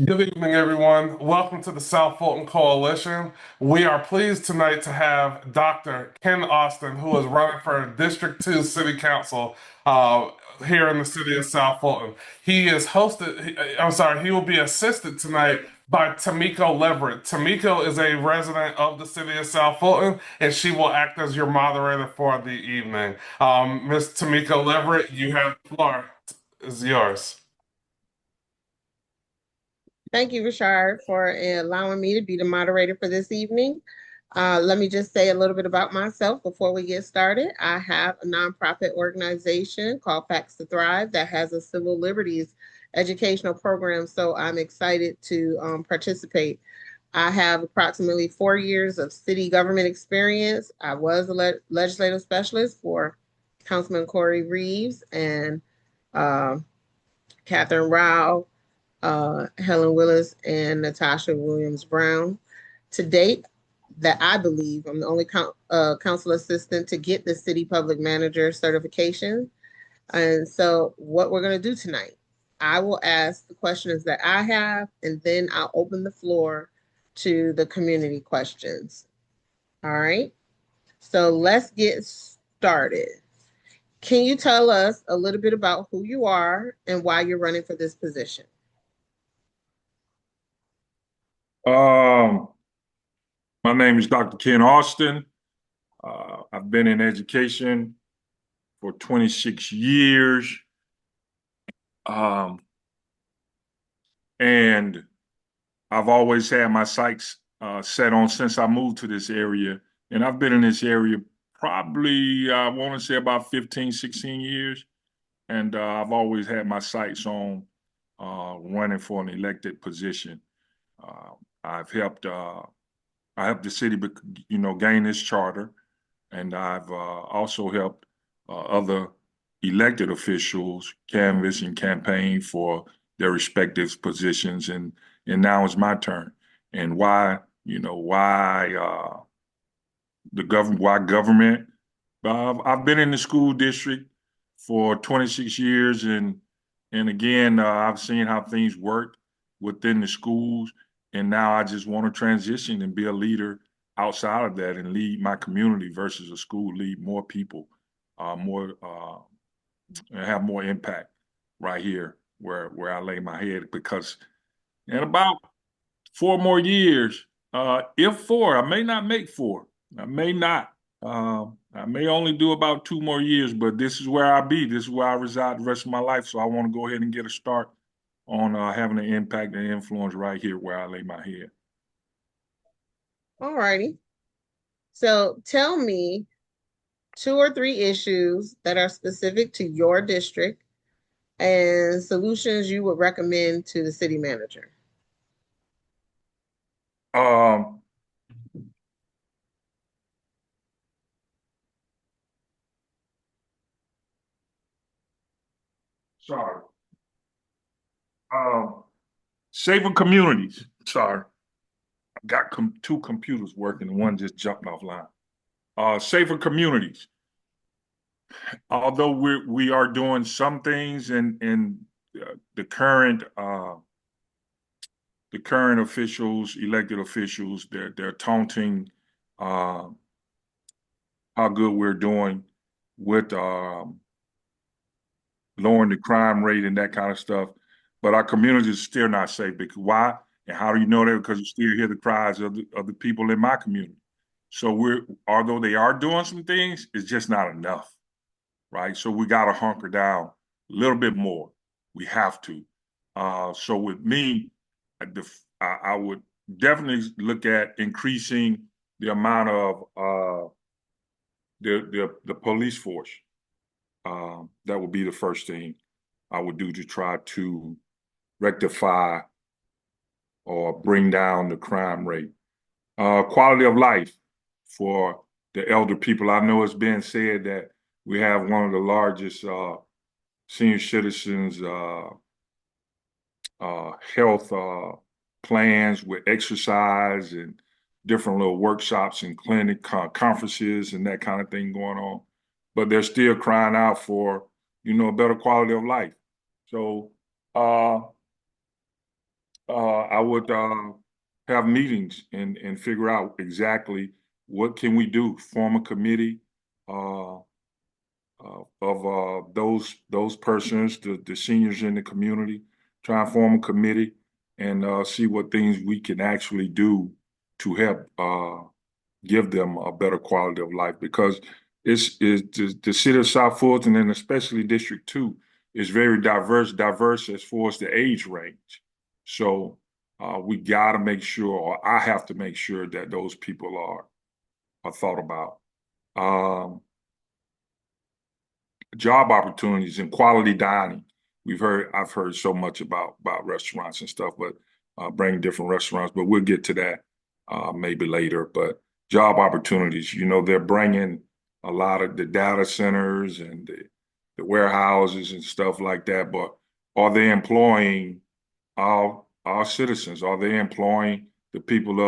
Good evening, everyone. Welcome to the South Fulton Coalition. We are pleased tonight to have Dr. Ken Austin, who is running for District 2 City Council uh, here in the city of South Fulton. He is he will be assisted tonight by Tamiko Leverett. Tamiko is a resident of the city of South Fulton, and she will act as your moderator for the evening. Ms. Tamiko Leverett, you have the floor. Is yours. Thank you, Rashard, for allowing me to be the moderator for this evening. Let me just say a little bit about myself before we get started. I have a nonprofit organization called Facts to Thrive that has a civil liberties educational program, so I'm excited to participate. I have approximately 4 years of city government experience. I was a legislative specialist for Councilman Corey Reeves and uh, Catherine Rao, Helen Willis, and Natasha Williams Brown. To date, that I believe I'm the only council assistant to get the city public manager certification. And so, what we're going to do tonight, I will ask the questions that I have, and then I'll open the floor to the community questions. All right. So, let's get started. Can you tell us a little bit about who you are and why you're running for this position? Um, my name is Dr. Ken Austin. I've been in education for 26 years. Um, and I've always had my sights set on since I moved to this area. And I've been in this area probably, I want to say about 15, 16 years. And I've always had my sights on running for an elected position. Uh, I've helped I helped the city, gain this charter, and I've also helped other elected officials canvass and campaign for their respective positions, and now it's my turn. And why government? I've been in the school district for 26 years, and again, I've seen how things work within the schools, and now I just want to transition and be a leader outside of that and lead my community versus a school, lead more people, more and have more impact right here where I lay my head. Because in about 4 more years, if four, I may not make four. I may not. I may only do about 2 more years, but this is where I be. This is where I reside the rest of my life. So I want to go ahead and get a start on having an impact and influence right here where I lay my head. All righty. So tell me two or three issues that are specific to your district and solutions you would recommend to the city manager. Um, sorry. Um, Safer communities. Sorry. I got two computers working and one just jumped offline. Safer communities. Although we are doing some things in the current officials, elected officials, they're taunting uh, how good we're doing with lowering the crime rate and that kind of stuff. But our community is still not safe. Because why? And how do you know that? Because you still hear the cries of the people in my community. So although they are doing some things, it's just not enough, right? So we got to hunker down a little bit more. We have to. So with me, I would definitely look at increasing the amount of the police force. That would be the first thing I would do to try to rectify or bring down the crime rate. Quality of life for the elder people. I know it's been said that we have one of the largest senior citizens health plans with exercise and different little workshops and clinic conferences and that kind of thing going on. But they're still crying out for, a better quality of life. So I would have meetings and figure out exactly what can we do. Form a committee uh, of those persons, the seniors in the community. Try and form a committee and see what things we can actually do to help give them a better quality of life. Because it's the city of South Fulton and especially District 2 is very diverse as far as the age range. So we got to make sure, or I have to make sure that those people are thought about. Job opportunities and quality dining. I've heard so much about restaurants and stuff, but bringing different restaurants. But we'll get to that maybe later. But job opportunities, they're bringing a lot of the data centers and the warehouses and stuff like that. But are they employing our citizens? Are they employing the people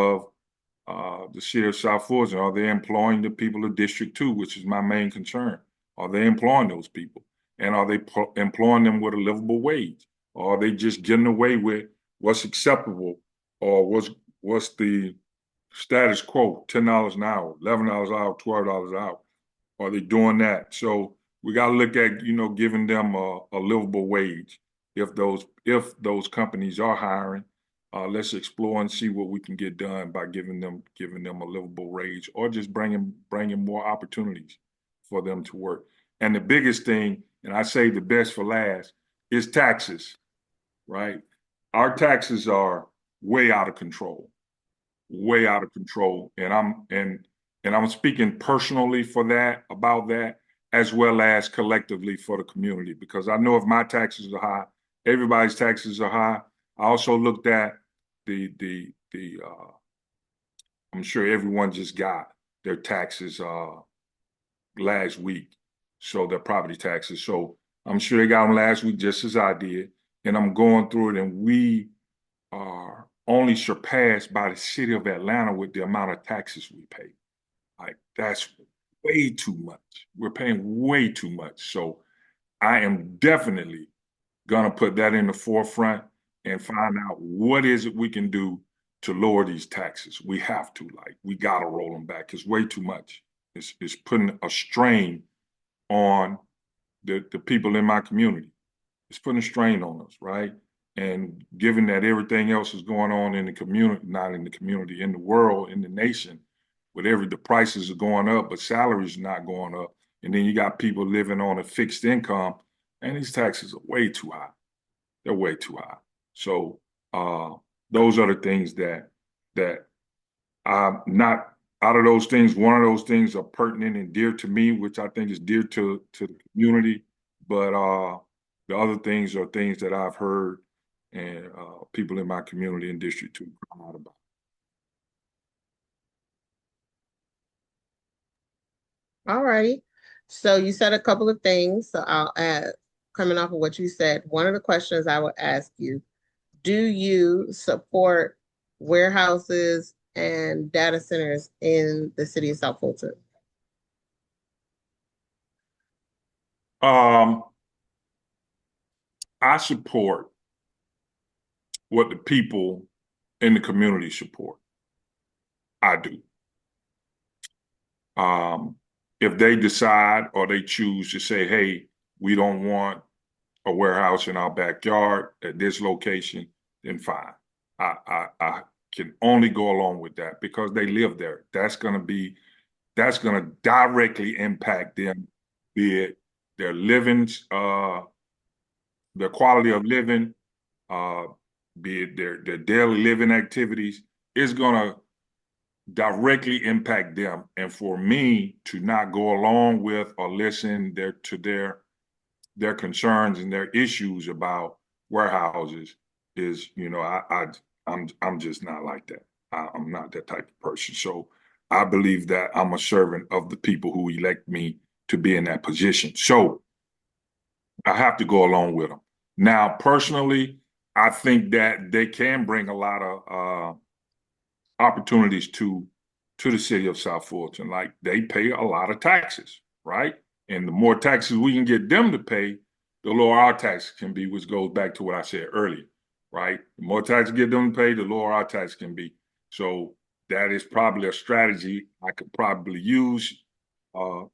of the city of South Fulton? Are they employing the people of District 2, which is my main concern? Are they employing those people? And are they employing them with a livable wage? Or are they just getting away with what's acceptable or what's the status quo, $10 an hour, $11 an hour, $12 an hour? Are they doing that? So we got to look at, giving them a livable wage. If those companies are hiring, let's explore and see what we can get done by giving them a livable wage, or just bringing more opportunities for them to work. And the biggest thing, and I say the best for last, is taxes. Right? Our taxes are way out of control, way out of control, and I'm speaking personally about that, as well as collectively for the community, because I know if my taxes are high, everybody's taxes are high. I also looked at the I'm sure everyone just got their taxes last week, so their property taxes. So I'm sure they got them last week just as I did, and I'm going through it, and we are only surpassed by the city of Atlanta with the amount of taxes we pay. Like, that's way too much. We're paying way too much. So I am definitely gonna put that in the forefront and find out what is it we can do to lower these taxes. We have to, we gotta roll them back. It's way too much. It's putting a strain on the people in my community. It's putting a strain on us, right? And given that everything else is going on in the community, not in the community, in the world, in the nation, the prices are going up, but salaries are not going up. And then you got people living on a fixed income, and these taxes are way too high. They're way too high. So those are the things that I'm not out of those things. One of those things are pertinent and dear to me, which I think is dear to the community. But the other things are things that I've heard and people in my community and District 2 come out about. All righty. So you said a couple of things. So I'll add, coming off of what you said, one of the questions I would ask you, do you support warehouses and data centers in the city of South Fulton? I support what the people in the community support. I do. If they decide or they choose to say, hey, we don't want a warehouse in our backyard at this location, then fine. I can only go along with that because they live there. That's going to directly impact them, be it their living, their quality of living, uh, be it their daily living activities. It's going to directly impact them. And for me to not go along with or listen to their concerns and their issues about warehouses is, I'm just not like that. I'm not that type of person. So I believe that I'm a servant of the people who elect me to be in that position. So I have to go along with them. Now, personally, I think that they can bring a lot of opportunities to the city of South Fulton. Like, they pay a lot of taxes, right? And the more taxes we can get them to pay, the lower our taxes can be, which goes back to what I said earlier. right? The more taxes get them to pay, the lower our tax can be. So that is probably a strategy I could probably use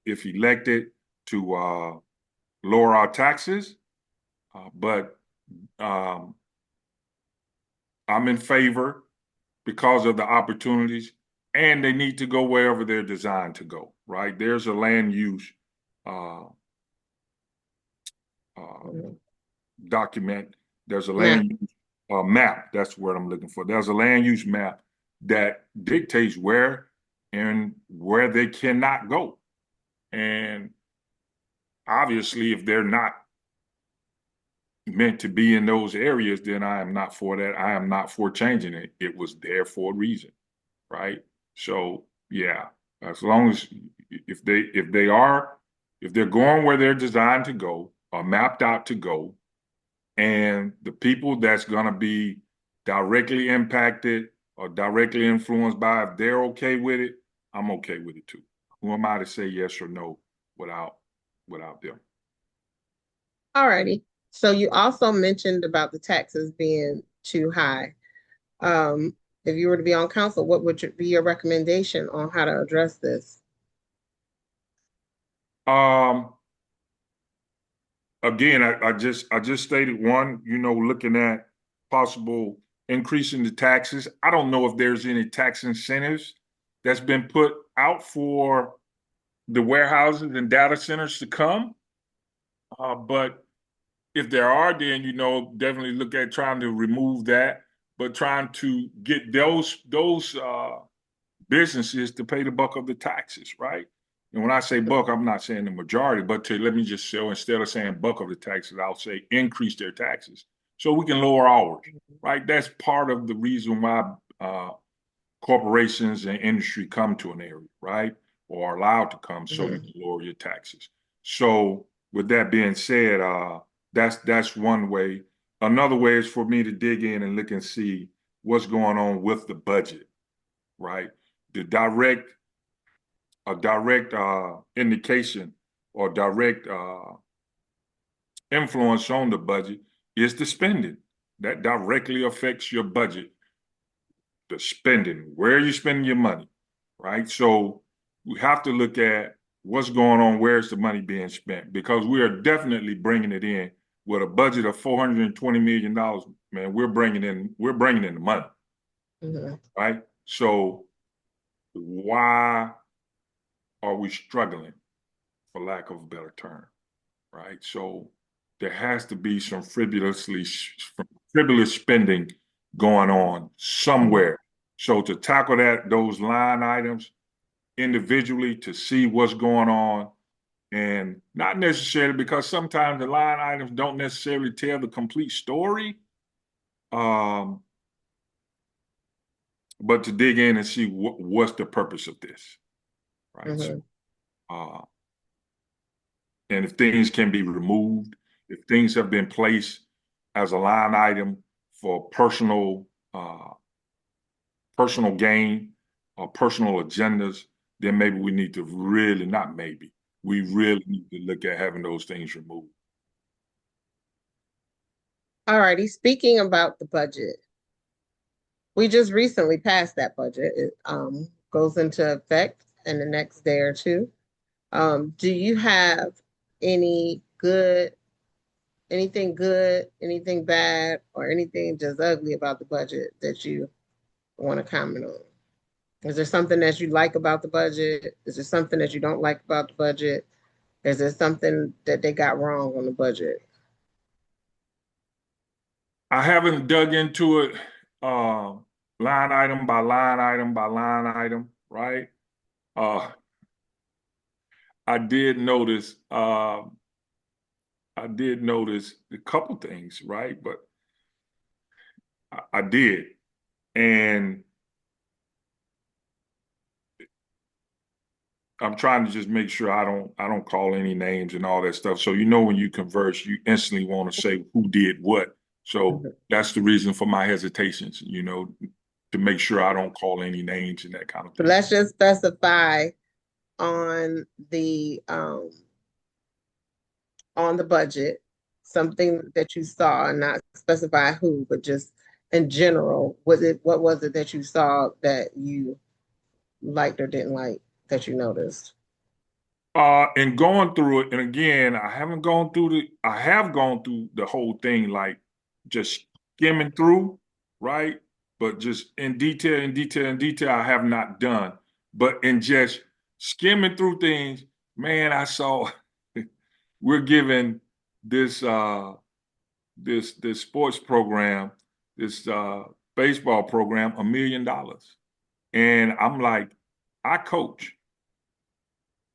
if elected to lower our taxes. But um, I'm in favor because of the opportunities, and they need to go wherever they're designed to go, right? There's a land use uh, uh, Mhm. document. There's a Now, land use map. That's what I'm looking for. There's a land use map that dictates where and where they cannot go. And obviously, if they're not meant to be in those areas, then I am not for that. I am not for changing it. It was there for a reason, right? So yeah, as long as if they're going where they're designed to go or mapped out to go, and the people that's going to be directly impacted or directly influenced by, if they're okay with it, I'm okay with it too. Who am I to say yes or no without them? all righty. So you also mentioned about the taxes being too high. Um, if you were to be on council, what would be your recommendation on how to address this? Um, Again, I just stated one, looking at possible increasing the taxes. I don't know if there's any tax incentives that's been put out for the warehouses and data centers to come. But if there are, then definitely look at trying to remove that, but trying to get those businesses to pay the buck of the taxes, right? And when I say buck, I'm not saying the majority, but let me just show, instead of saying buck of the taxes, I'll say increase their taxes so we can lower ours, right? That's part of the reason why corporations and industry come to an area, right? Or are allowed to come so you Mhm. can lower your taxes. So with that being said, that's one way. Another way is for me to dig in and look and see what's going on with the budget, right? The direct indication or direct influence on the budget is the spending. That directly affects your budget, the spending, where are you spending your money, right? So we have to look at what's going on, where's the money being spent, because we are definitely bringing it in with a budget of $420 million. Man, we're bringing in the money, Mhm. right? So why are we struggling, for lack of a better term, right? So there has to be some frivolous spending going on somewhere. So to tackle those line items individually, to see what's going on, and not necessarily, because sometimes the line items don't necessarily tell the complete story, um, but to dig in and see what's the purpose of this, right? So, Mhm. uh, and if things can be removed, if things have been placed as a line item for personal gain or personal agendas, then maybe we need to really, not maybe, we really need to look at having those things removed. All righty. Speaking about the budget, we just recently passed that budget. It goes into effect in the next day or two. Do you have any anything bad, or anything just ugly about the budget that you want to comment on? Is there something that you like about the budget? Is there something that you don't like about the budget? Is there something that they got wrong on the budget? I haven't dug into it uh, line item by line item by line item, right? Uh, I did notice a couple things, right? But I did, and I'm trying to just make sure I don't call any names and all that stuff. So when you converse, you instantly want to say who did what. So Mhm. that's the reason for my hesitations, to make sure I don't call any names and that kind of So thing. let's just specify on the um on the budget. something that you saw, and not specify who, but just in general, what was it that you saw that you liked or didn't like that you noticed? And going through it, and again, I have gone through the whole thing, like just skimming through, right? But just in detail, I have not done. But in just skimming through things, man, I saw we're giving this this sports program, this baseball program, $1 million. And I'm like, I coach.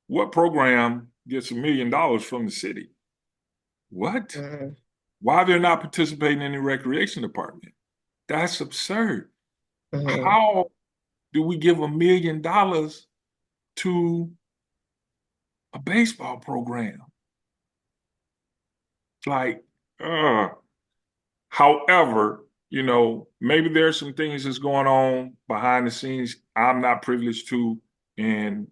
What program gets $1 million from the city? What? Mhm, Why they're not participating in the recreation department? That's absurd. mhm. How do we give $1 million to a baseball program? Like, uh, however, maybe there's some things that's going on behind the scenes I'm not privileged to, and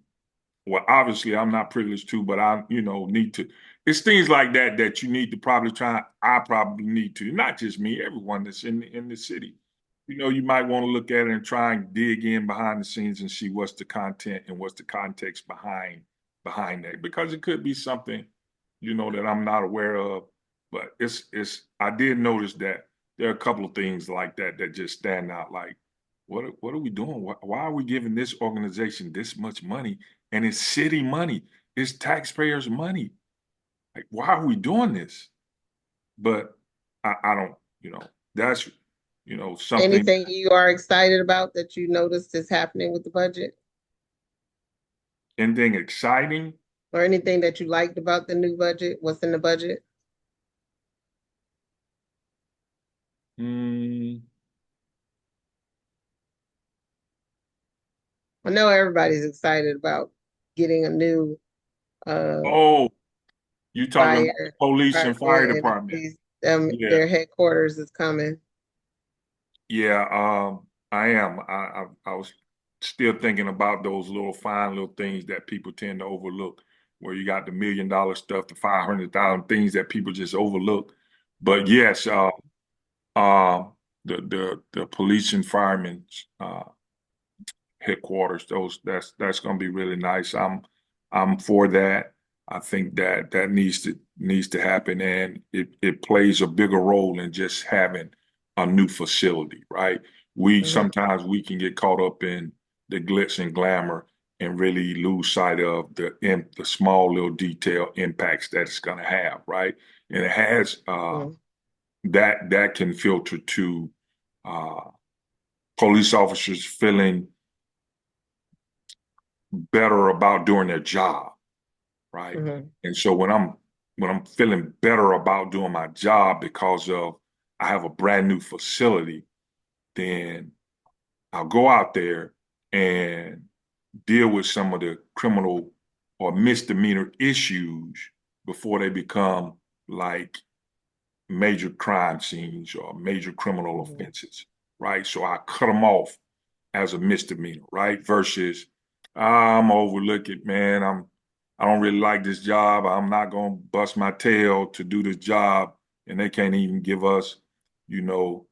well, obviously I'm not privileged to, but I, need to. It's things like that that you need to probably try. I probably need to, not just me, everyone that's in the city. You might want to look at it and try and dig in behind the scenes and see what's the content and what's the context behind that, because it could be something, that I'm not aware of. But it's I did notice that there are a couple of things like that that just stand out. Like, what are we doing? Why are we giving this organization this much money? And it's city money, it's taxpayers' money. Like, why are we doing this? But I don't, that's, something, Anything you are excited about that you noticed is happening with the budget, anything exciting. or anything that you liked about the new budget? What's in the budget? Mm, I know everybody's excited about getting a new uh oh, you talking about the fire police and fire department, and department. these Yeah, their headquarters is coming. yeah, I am. I was still thinking about those little fine little things that people tend to overlook, where you got the $1 million stuff, the 500,000 things that people just overlook. But yes, Um, the police and firemen headquarters. That's going to be really nice. I'm for that. I think that needs to happen, and it plays a bigger role in just having a new facility, right? We Mhm, sometimes we can get caught up in the glitz and glamour and really lose sight of the small little detail impacts that it's going to have, right? And it has mhm, that can filter to uh, police officers feeling better about doing their job, right? mhm, And so when I'm feeling better about doing my job because of I have a brand new facility, then I'll go out there and deal with some of the criminal or misdemeanor issues before they become like major crime scenes or major criminal mhm. offenses, right? So I cut them off as a misdemeanor, right? Versus I'm overlook it, man. I don't really like this job. I'm not gonna bust my tail to do this job, and they can't even give us, you know,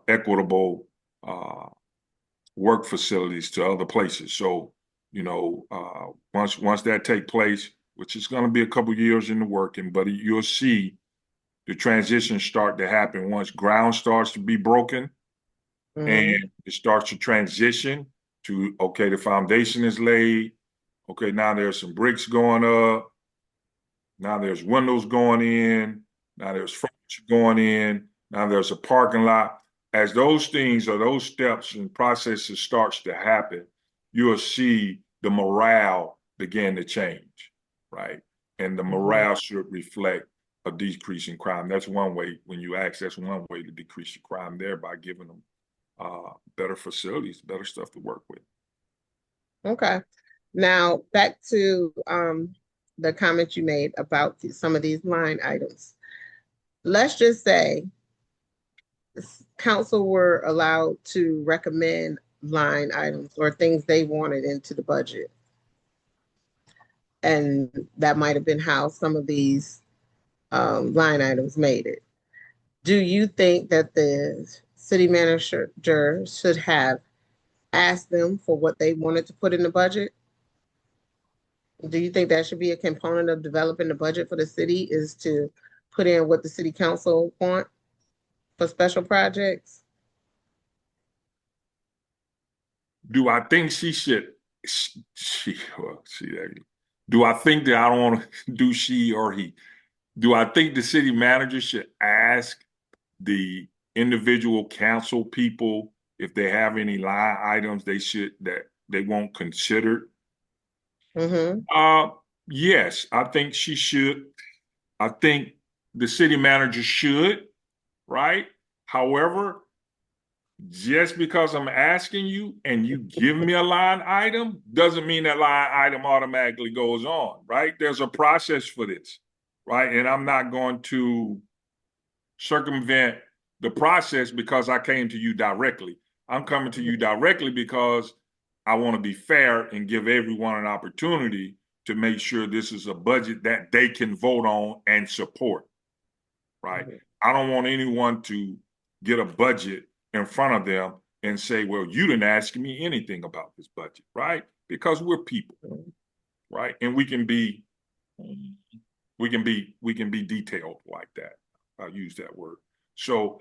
equitable work facilities to other places. So, once that take place, which is going to be a couple years in the working, but you'll see the transition start to happen once ground starts to be broken and Mhm, it starts to transition to, okay, the foundation is laid. Okay, now there's some bricks going up. Now there's windows going in. Now there's furniture going in. Now there's a parking lot. As those things or those steps and processes starts to happen, you'll see the morale begin to change, right? And the mhm. morale should reflect a decrease in crime. That's one way, when you ask, that's one way to decrease the crime there by giving them better facilities, better stuff to work with. Okay. Now back to the comment you made about some of these line items. Let's just say council were allowed to recommend line items or things they wanted into the budget. And that might have been how some of these line items made it. Do you think that the city manager should have asked them for what they wanted to put in the budget? Do you think that should be a component of developing the budget for the city is to put in what the city council want for special projects? Do I think she should? Well, see that. Do I think that I don't want to do she or he? Do I think the city manager should ask the individual council people if they have any line items that they won't consider? Mm-hmm. Yes, I think she should. I think the city manager should, right? However, just because I'm asking you and you give me a line item doesn't mean that line item automatically goes on, right? There's a process for this, right? And I'm not going to circumvent the process because I came to you directly. I'm coming to you directly because I want to be fair and give everyone an opportunity to make sure this is a budget that they can vote on and support, right? Mm-hmm. I don't want anyone to get a budget in front of them and say, well, you didn't ask me anything about this budget, right? Because we're people, right? And we can be detailed like that. I'll use that word. So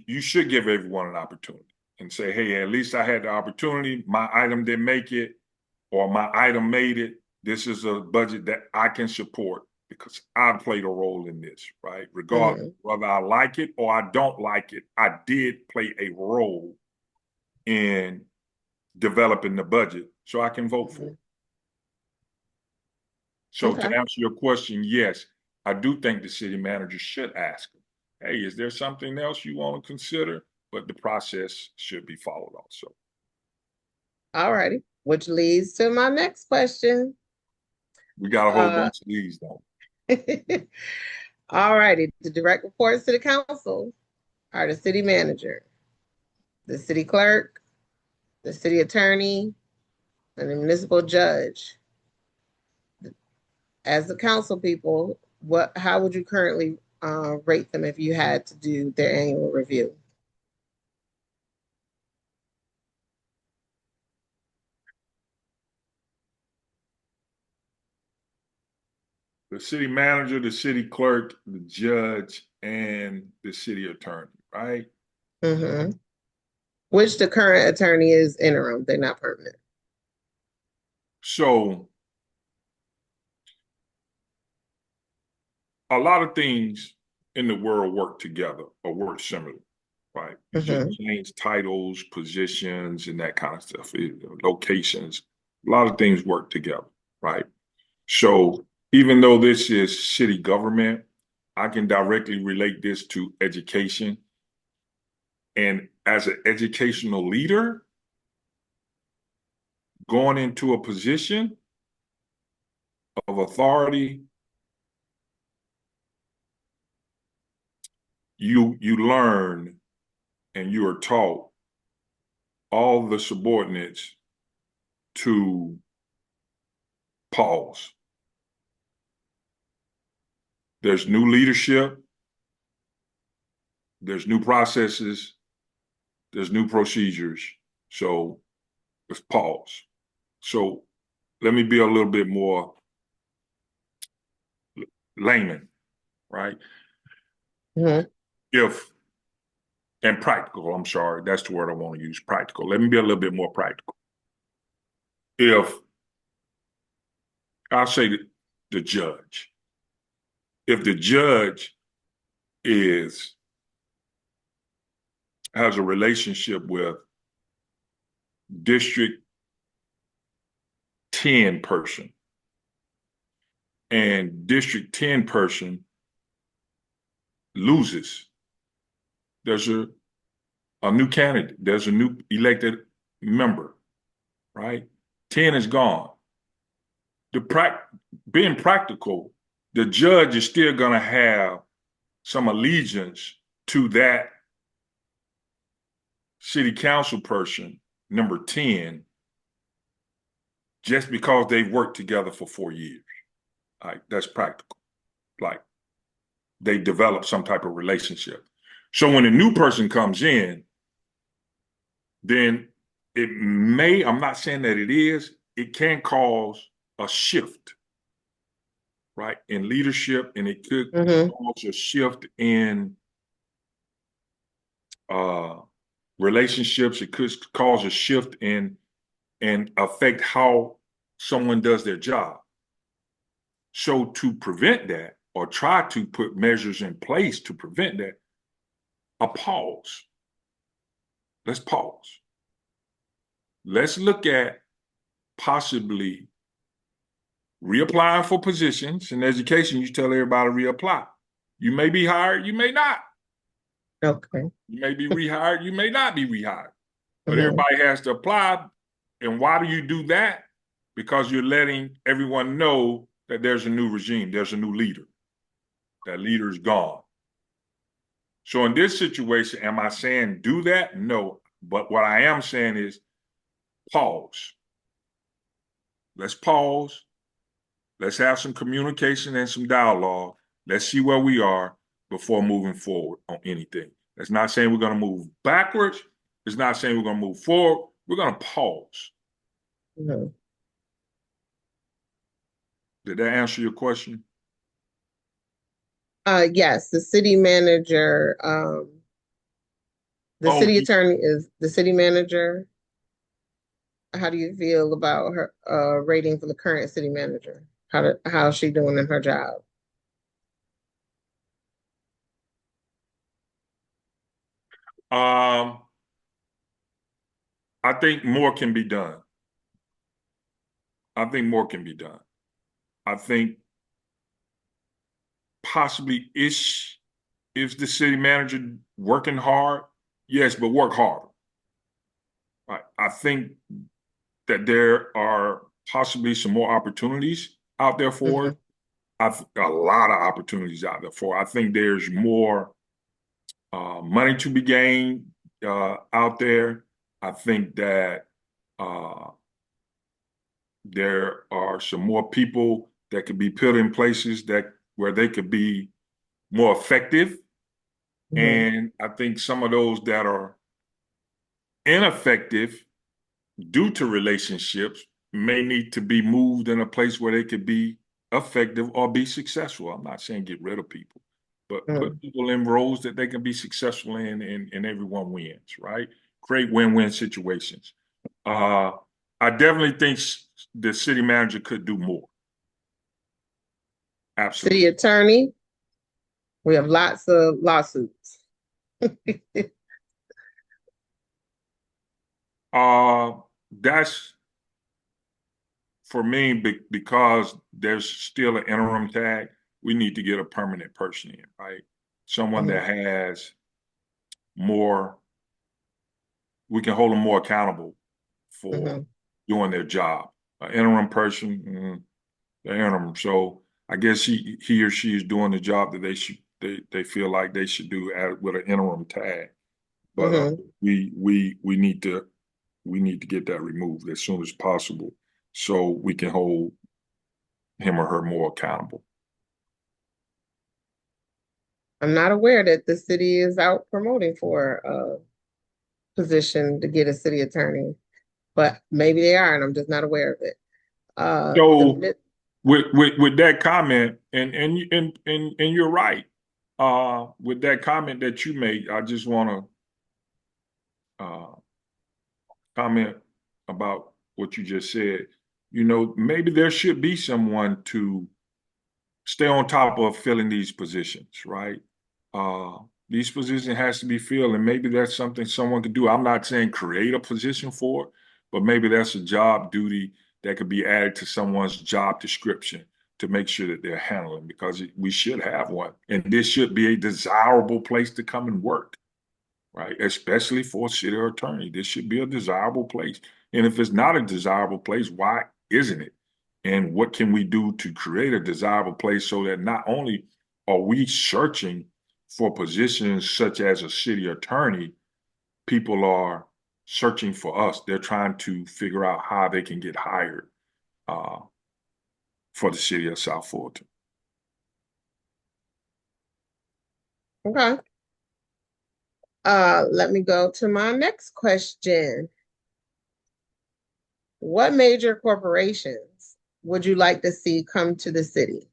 you should give everyone an opportunity and say, hey, at least I had the opportunity. My item didn't make it, or my item made it. This is a budget that I can support because I played a role in this, right? Regardless Mm-hmm. whether I like it or I don't like it, I did play a role in developing the budget, so I can vote for it. So to Okay. answer your question, yes, I do think the city manager should ask them, hey, is there something else you want to consider? But the process should be followed also. All righty. Which leads to my next question. We got a whole Uh, bunch of these though. all righty. The direct reports to the council are the city manager, the city clerk, the city attorney, and the municipal judge. As the council people, how would you currently rate them if you had to do their annual review? The city manager, the city clerk, the judge, and the city attorney, right? Mm-hmm. Which the current attorney is interim, they're not permanent. So a lot of things in the world work together or work similar, right? You just Mm-hmm. change titles, positions, and that kind of stuff, locations. A lot of things work together, right? So even though this is city government, I can directly relate this to education. And as an educational leader, going into a position of authority, you learn and you are taught all the subordinates to pause. There's new leadership, there's new processes, there's new procedures. So let's pause. So let me be a little bit more layman, right? Mm-hmm. If and practical, I'm sorry, that's the word I want to use, practical. Let me be a little bit more practical. If I'll say the judge, if the judge is has a relationship with District 10 person and District 10 person loses, there's a new candidate, there's a new elected member, right? 10 is gone. Being practical, the judge is still going to have some allegiance to that city council person, number 10, just because they've worked together for 4 years. Like that's practical. Like they develop some type of relationship. So when a new person comes in, then it may, I'm not saying that it is, it can cause a shift, right, in leadership, and it could Mm-hmm. cause a shift in uh, relationships. It could cause a shift in and affect how someone does their job. So to prevent that, or try to put measures in place to prevent that, a pause. Let's pause. Let's look at possibly reapplying for positions in education. You tell everybody to reapply. You may be hired, you may not. Okay. You may be rehired, you may not be rehired. But Mm-hmm. everybody has to apply. And why do you do that? Because you're letting everyone know that there's a new regime, there's a new leader. That leader is gone. So in this situation, am I saying do that? No. But what I am saying is pause. Let's pause. Let's have some communication and some dialogue. Let's see where we are before moving forward on anything. That's not saying we're going to move backwards. It's not saying we're going to move forward. We're going to pause. Mm-hmm. Did that answer your question? Yes, the city manager, the Oh, city attorney is the city manager. How do you feel about her rating for the current city manager? How's she doing in her job? um, I think more can be done. I think more can be done. I think possibly is the city manager working hard? Yes, but work harder. I think that there are possibly some more opportunities out there for Mm-hmm. it. A lot of opportunities out there for it. I think there's more money to be gained out there. I think that uh, there are some more people that could be put in places that where they could be more effective. Mm-hmm. And I think some of those that are ineffective due to relationships may need to be moved in a place where they could be effective or be successful. I'm not saying get rid of people, but Mm-hmm. put people in roles that they can be successful in, and everyone wins, right? Create win-win situations. Uh, I definitely think the city manager could do more. City Absolutely. attorney, we have lots of lawsuits. Uh, that's for me, because there's still an interim tag, we need to get a permanent person in, right? Someone Mm-hmm. that has more, we can hold them more accountable for Mm-hmm. doing their job. An interim person, the interim. So I guess he or she is doing the job that they feel like they should do with an interim tag. But Mm-hmm. we need to get that removed as soon as possible so we can hold him or her more accountable. I'm not aware that the city is out promoting for a position to get a city attorney, but maybe they are, and I'm just not aware of it. So with that comment, and you're right. With that comment that you made, I just want to comment about what you just said. Maybe there should be someone to stay on top of filling these positions, right? Uh, these positions has to be filled, and maybe that's something someone could do. I'm not saying create a position for it, but maybe that's a job duty that could be added to someone's job description to make sure that they're handling, because we should have one, and this should be a desirable place to come and work, right? Especially for a city attorney, this should be a desirable place. And if it's not a desirable place, why isn't it? And what can we do to create a desirable place so that not only are we searching for positions such as a city attorney, people are searching for us. They're trying to figure out how they can get hired uh, for the city of South Fulton. Okay. Let me go to my next question. What major corporations would you like to see come to the city?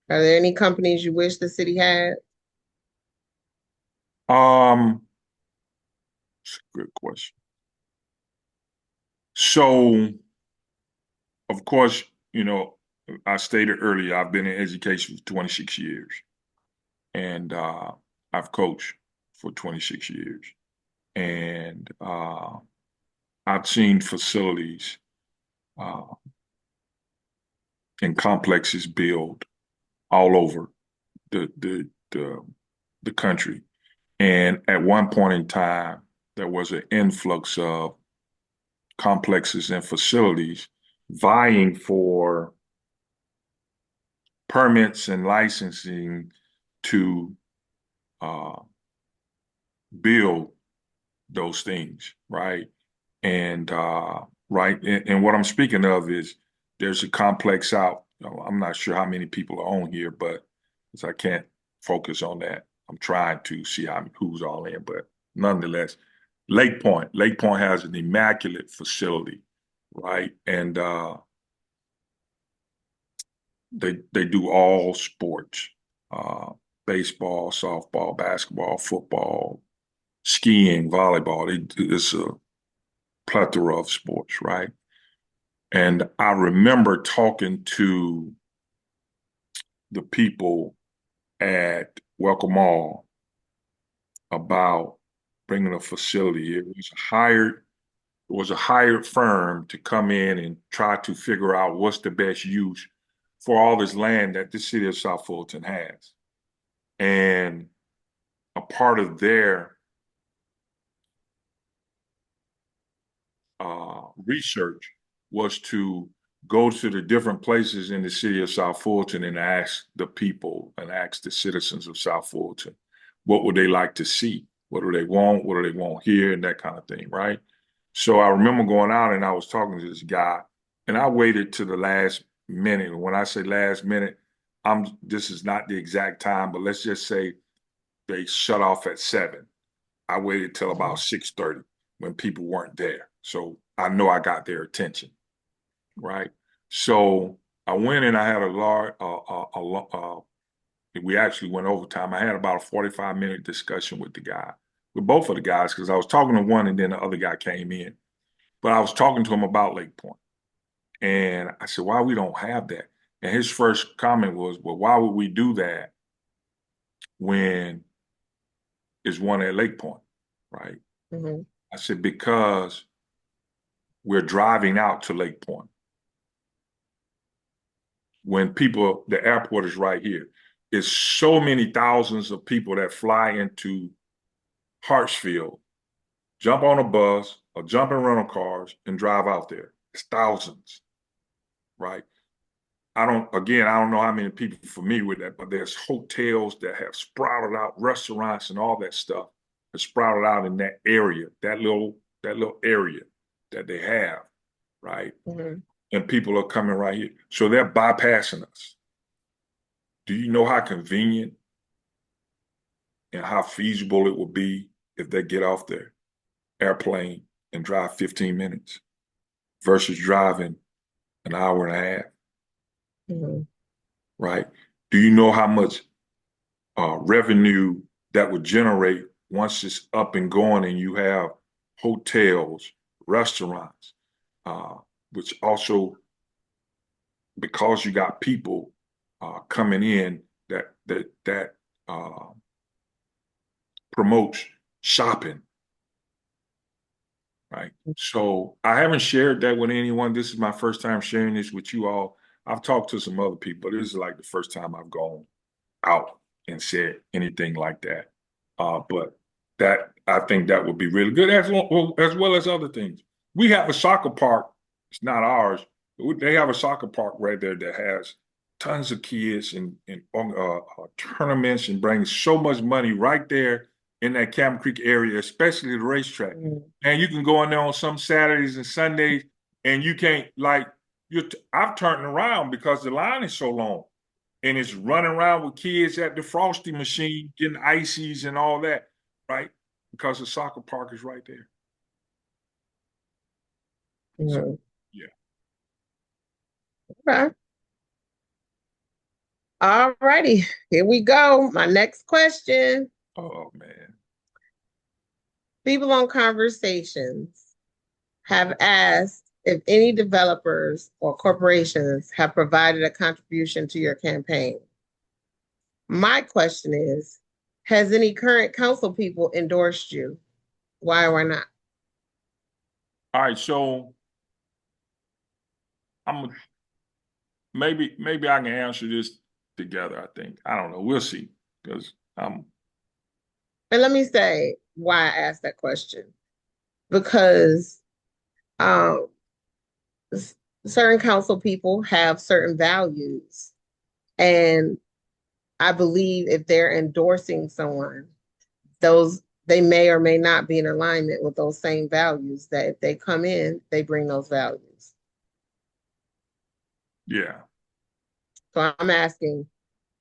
Are there any companies you wish the city had? It's a good question. So, of course, I stated earlier, I've been in education for 26 years, and I've coached for 26 years. And I've seen facilities uh, and complexes build all over the, the, the, the country. And at one point in time, there was an influx of complexes and facilities vying for permits and licensing to uh, build those things, right? And and what I'm speaking of is there's a complex out. I'm not sure how many people are on here, but I can't focus on that. I'm trying to see who's all in, but nonetheless, Lake Point. Lake Point has an immaculate facility, right? And they do all sports, uh, baseball, softball, basketball, football, skiing, volleyball. It's a plethora of sports, right? And I remember talking to the people at Welcome Mall about bringing a facility. It was a hired firm to come in and try to figure out what's the best use for all this land that the city of South Fulton has. And a part of their research was to go to the different places in the city of South Fulton and ask the people and ask the citizens of South Fulton, what would they like to see? What do they want? What do they want here? And that kind of thing, right? So I remember going out and I was talking to this guy, and I waited to the last minute. And when I say last minute, this is not the exact time, but let's just say they shut off at 7. I waited till about 6:30 when people weren't there. So I know I got their attention, right? So I went and I had a large, we actually went overtime. I had about a 45-minute discussion with with both of the guys, because I was talking to one and then the other guy came in. But I was talking to him about Lake Point. And I said, why we don't have that? And his first comment was, well, why would we do that when there's one at Lake Point, right? Mm-hmm. I said, because we're driving out to Lake Point. When the airport is right here, it's so many thousands of people that fly into Hartsfield, jump on a bus or jump in rental cars and drive out there. It's thousands, right? I don't know how many people are familiar with that, but there's hotels that have sprouted out, restaurants and all that stuff have sprouted out in that area, that little area that they have, right? Mm-hmm. And people are coming right here. So they're bypassing us. Do you know how convenient and how feasible it would be if they get off their airplane and drive 15 minutes versus driving an hour and a half? Mm-hmm. Right? Do you know how much revenue that would generate once it's up and going and you have hotels, restaurants, which also, because you got people coming in that promotes shopping, right? So I haven't shared that with anyone. This is my first time sharing this with you all. I've talked to some other people, but this is like the first time I've gone out and said anything like that. But I think that would be really good, as well as other things. We have a soccer park. It's not ours. They have a soccer park right there that has tons of kids and tournaments and brings so much money right there in that Camp Creek area, especially the racetrack. Mm-hmm. And you can go in there on some Saturdays and Sundays And you can't like I've turned around because the line is so long, and it's running around with kids at the frosty machine getting ices and all that, right? Because the soccer park is right there. So Mhm. yeah. Okay. All righty. Here we go. My next question. Oh man. People on Conversations have asked if any developers or corporations have provided a contribution to your campaign. My question is, has any current council people endorsed you? Why or why not? All right, so I'm maybe I can answer this together, I think. I don't know. We'll see. Because I'm And let me say why I asked that question. Because um, certain council people have certain values. And I believe if they're endorsing someone, those they may or may not be in alignment with those same values, that if they come in, they bring those values. yeah. So I'm asking,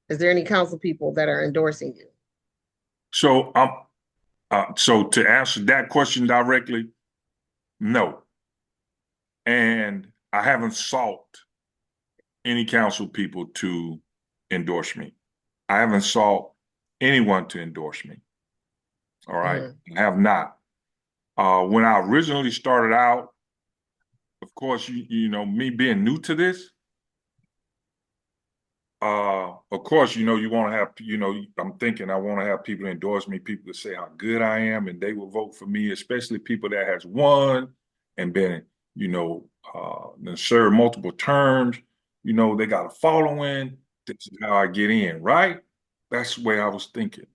is there any council people that are endorsing you? So so to answer that question directly, no. And I haven't sought any council people to endorse me. I haven't sought anyone to endorse me. All right. Mhm. I have not. When I originally started out, of course, you know, me being new to this, of course, you know, you want to have, you know, I'm thinking I want to have people endorse me, people to say how good I am, and they will vote for me, especially people that has won and been, you know, and served multiple terms. You know, they got a following. This is how I get in, right? That's the way I was thinking.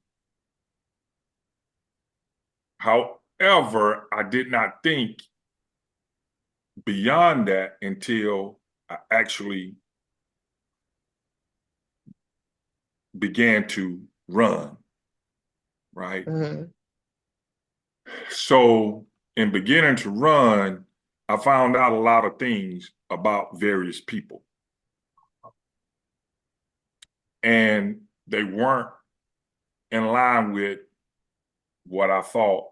However, I did not think beyond that until I actually began to run, right? Mhm. So, in beginning to run, I found out a lot of things about various people, and they weren't in line with what I thought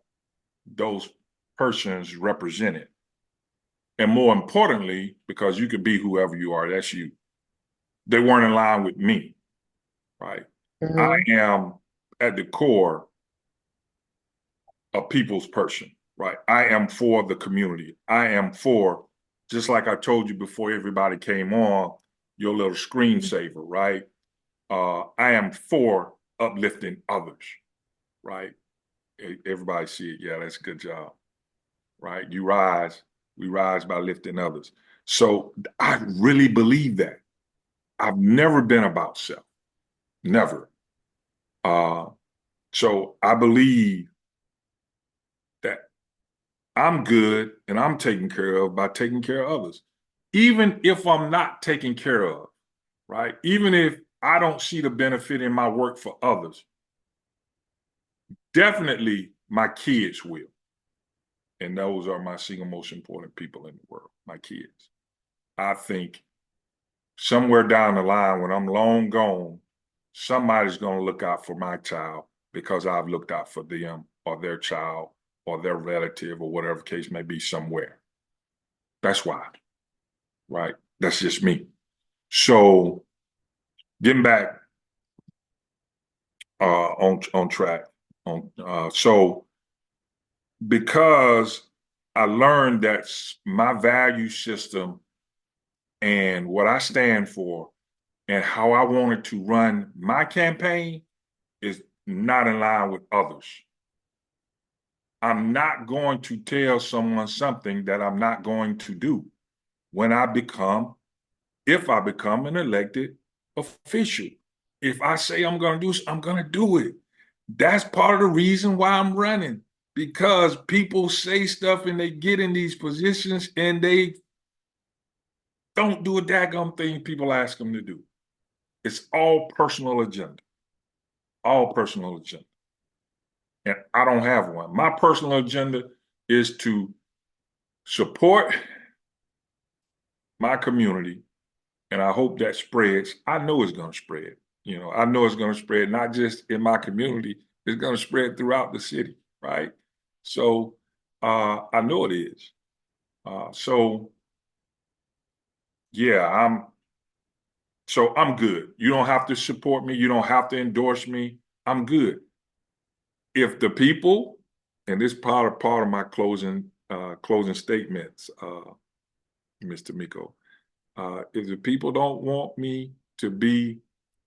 those persons represented. And more importantly, because you could be whoever you are, that's you, they weren't in line with me, right? I Mhm. am at the core a people's person, right? I am for the community. I am for, just like I told you before everybody came on, your little screensaver, right? I am for uplifting others, right? Everybody see it. Yeah, that's a good job, right? You rise, we rise by lifting others. So I really believe that. I've never been about self, never. Uh, so I believe that I'm good and I'm taken care of by taking care of others. Even if I'm not taken care of, right? Even if I don't see the benefit in my work for others, definitely my kids will. And those are my single most important people in the world, my kids. I think somewhere down the line, when I'm long gone, somebody's going to look out for my child because I've looked out for them or their child or their relative or whatever case may be somewhere. That's why. Right? That's just me. So getting back on track, so because I learned that my value system and what I stand for and how I wanted to run my campaign is not in line with others. I'm not going to tell someone something that I'm not going to do when I become if I become an elected official. If I say I'm going to do, I'm going to do it. That's part of the reason why I'm running because people say stuff and they get in these positions and they don't do a daggum thing people ask them to do. It's all personal agenda, all personal agenda. And I don't have one. My personal agenda is to support my community, and I hope that spreads. I know it's going to spread. I know it's going to spread not just in my community, it's going to spread throughout the city, right? So I know it is. So yeah, I'm good. You don't have to support me. You don't have to endorse me. I'm good. If the people, and this part of my closing statements, Mr. Miko, if the people don't want me to be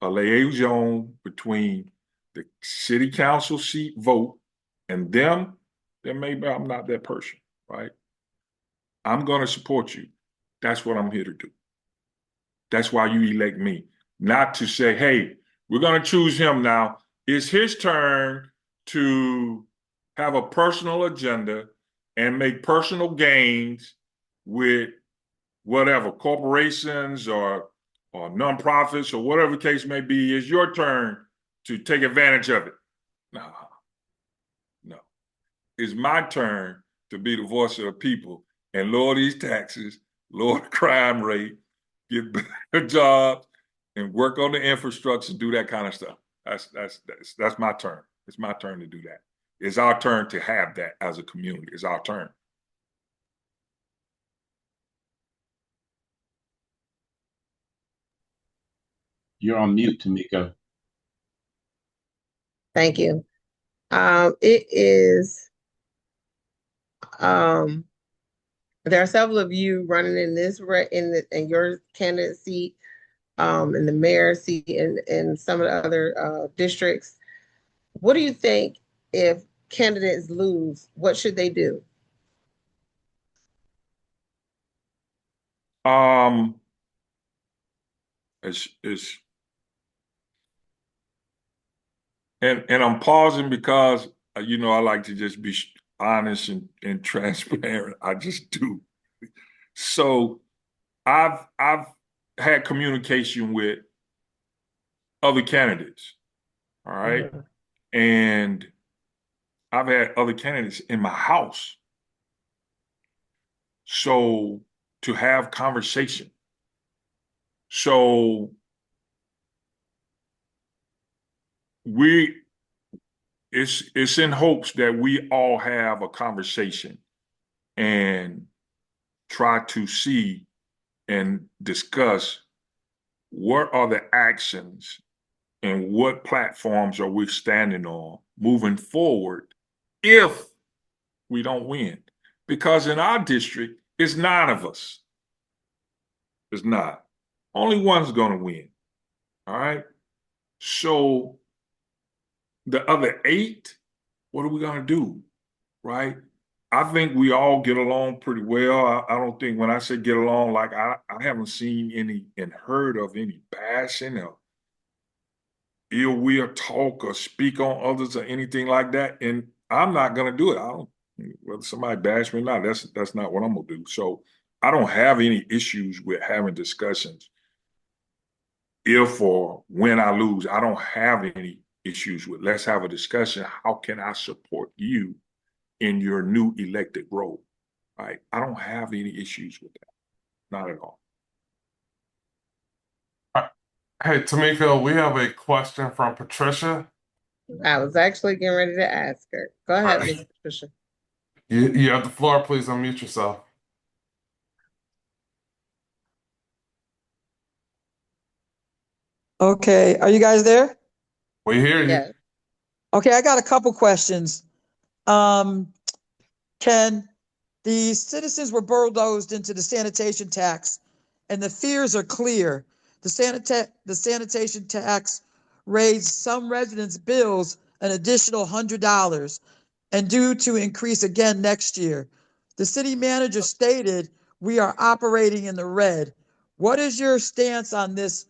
a liaison between the city council seat vote and them, then maybe I'm not that person, right? I'm going to support you. That's what I'm here to do. That's why you elect me, not to say, hey, we're going to choose him now. It's his turn to have a personal agenda and make personal gains with whatever corporations or nonprofits or whatever the case may be. It's your turn to take advantage of it. No, no. It's my turn to be the voice of the people and lower these taxes, lower the crime rate, get better jobs, and work on the infrastructure, do that kind of stuff. That's my turn. It's my turn to do that. It's our turn to have that as a community. It's our turn. You're on mute, Tamika. Thank you. It is, there are several of you running in in your candidate seat, in the mayor seat, and some of the other districts. What do you think if candidates lose? What should they do? Um, it's and I'm pausing because I like to just be honest and transparent. I just do. So I've had communication with other candidates, all right, Mhm. and I've had other candidates in my house. So to have conversation. So we it's in hopes that we all have a conversation and try to see and discuss what are the actions and what platforms are we standing on moving forward if we don't win. Because in our district, it's 9 of us. It's not. Only one's going to win. All right. So the other 8, what are we going to do? Right. I think we all get along pretty well. I don't think when I say get along, like I haven't seen any and heard of any bashing or ill will talk or speak on others or anything like that. And I'm not gonna do it. I don't whether somebody bash me or not, that's not what I'm gonna do. So I don't have any issues with having discussions if or when I lose. I don't have any issues with let's have a discussion. How can I support you in your new elected role? Right? I don't have any issues with that. Not at all. Hey, Tamika, we have a question from Patricia. I was actually getting ready to ask her. Go All ahead, right. Ms. Patricia. You have the floor. Please unmute yourself. Okay, are you guys there? We hear you. Yes. Okay, I got a couple questions. Um, Ken, the citizens were bulldozed into the sanitation tax, and the fears are clear. The sanitation tax raised some residents' bills an additional $100 and due to increase again next year. The city manager stated, "We are operating in the red." What is your stance on this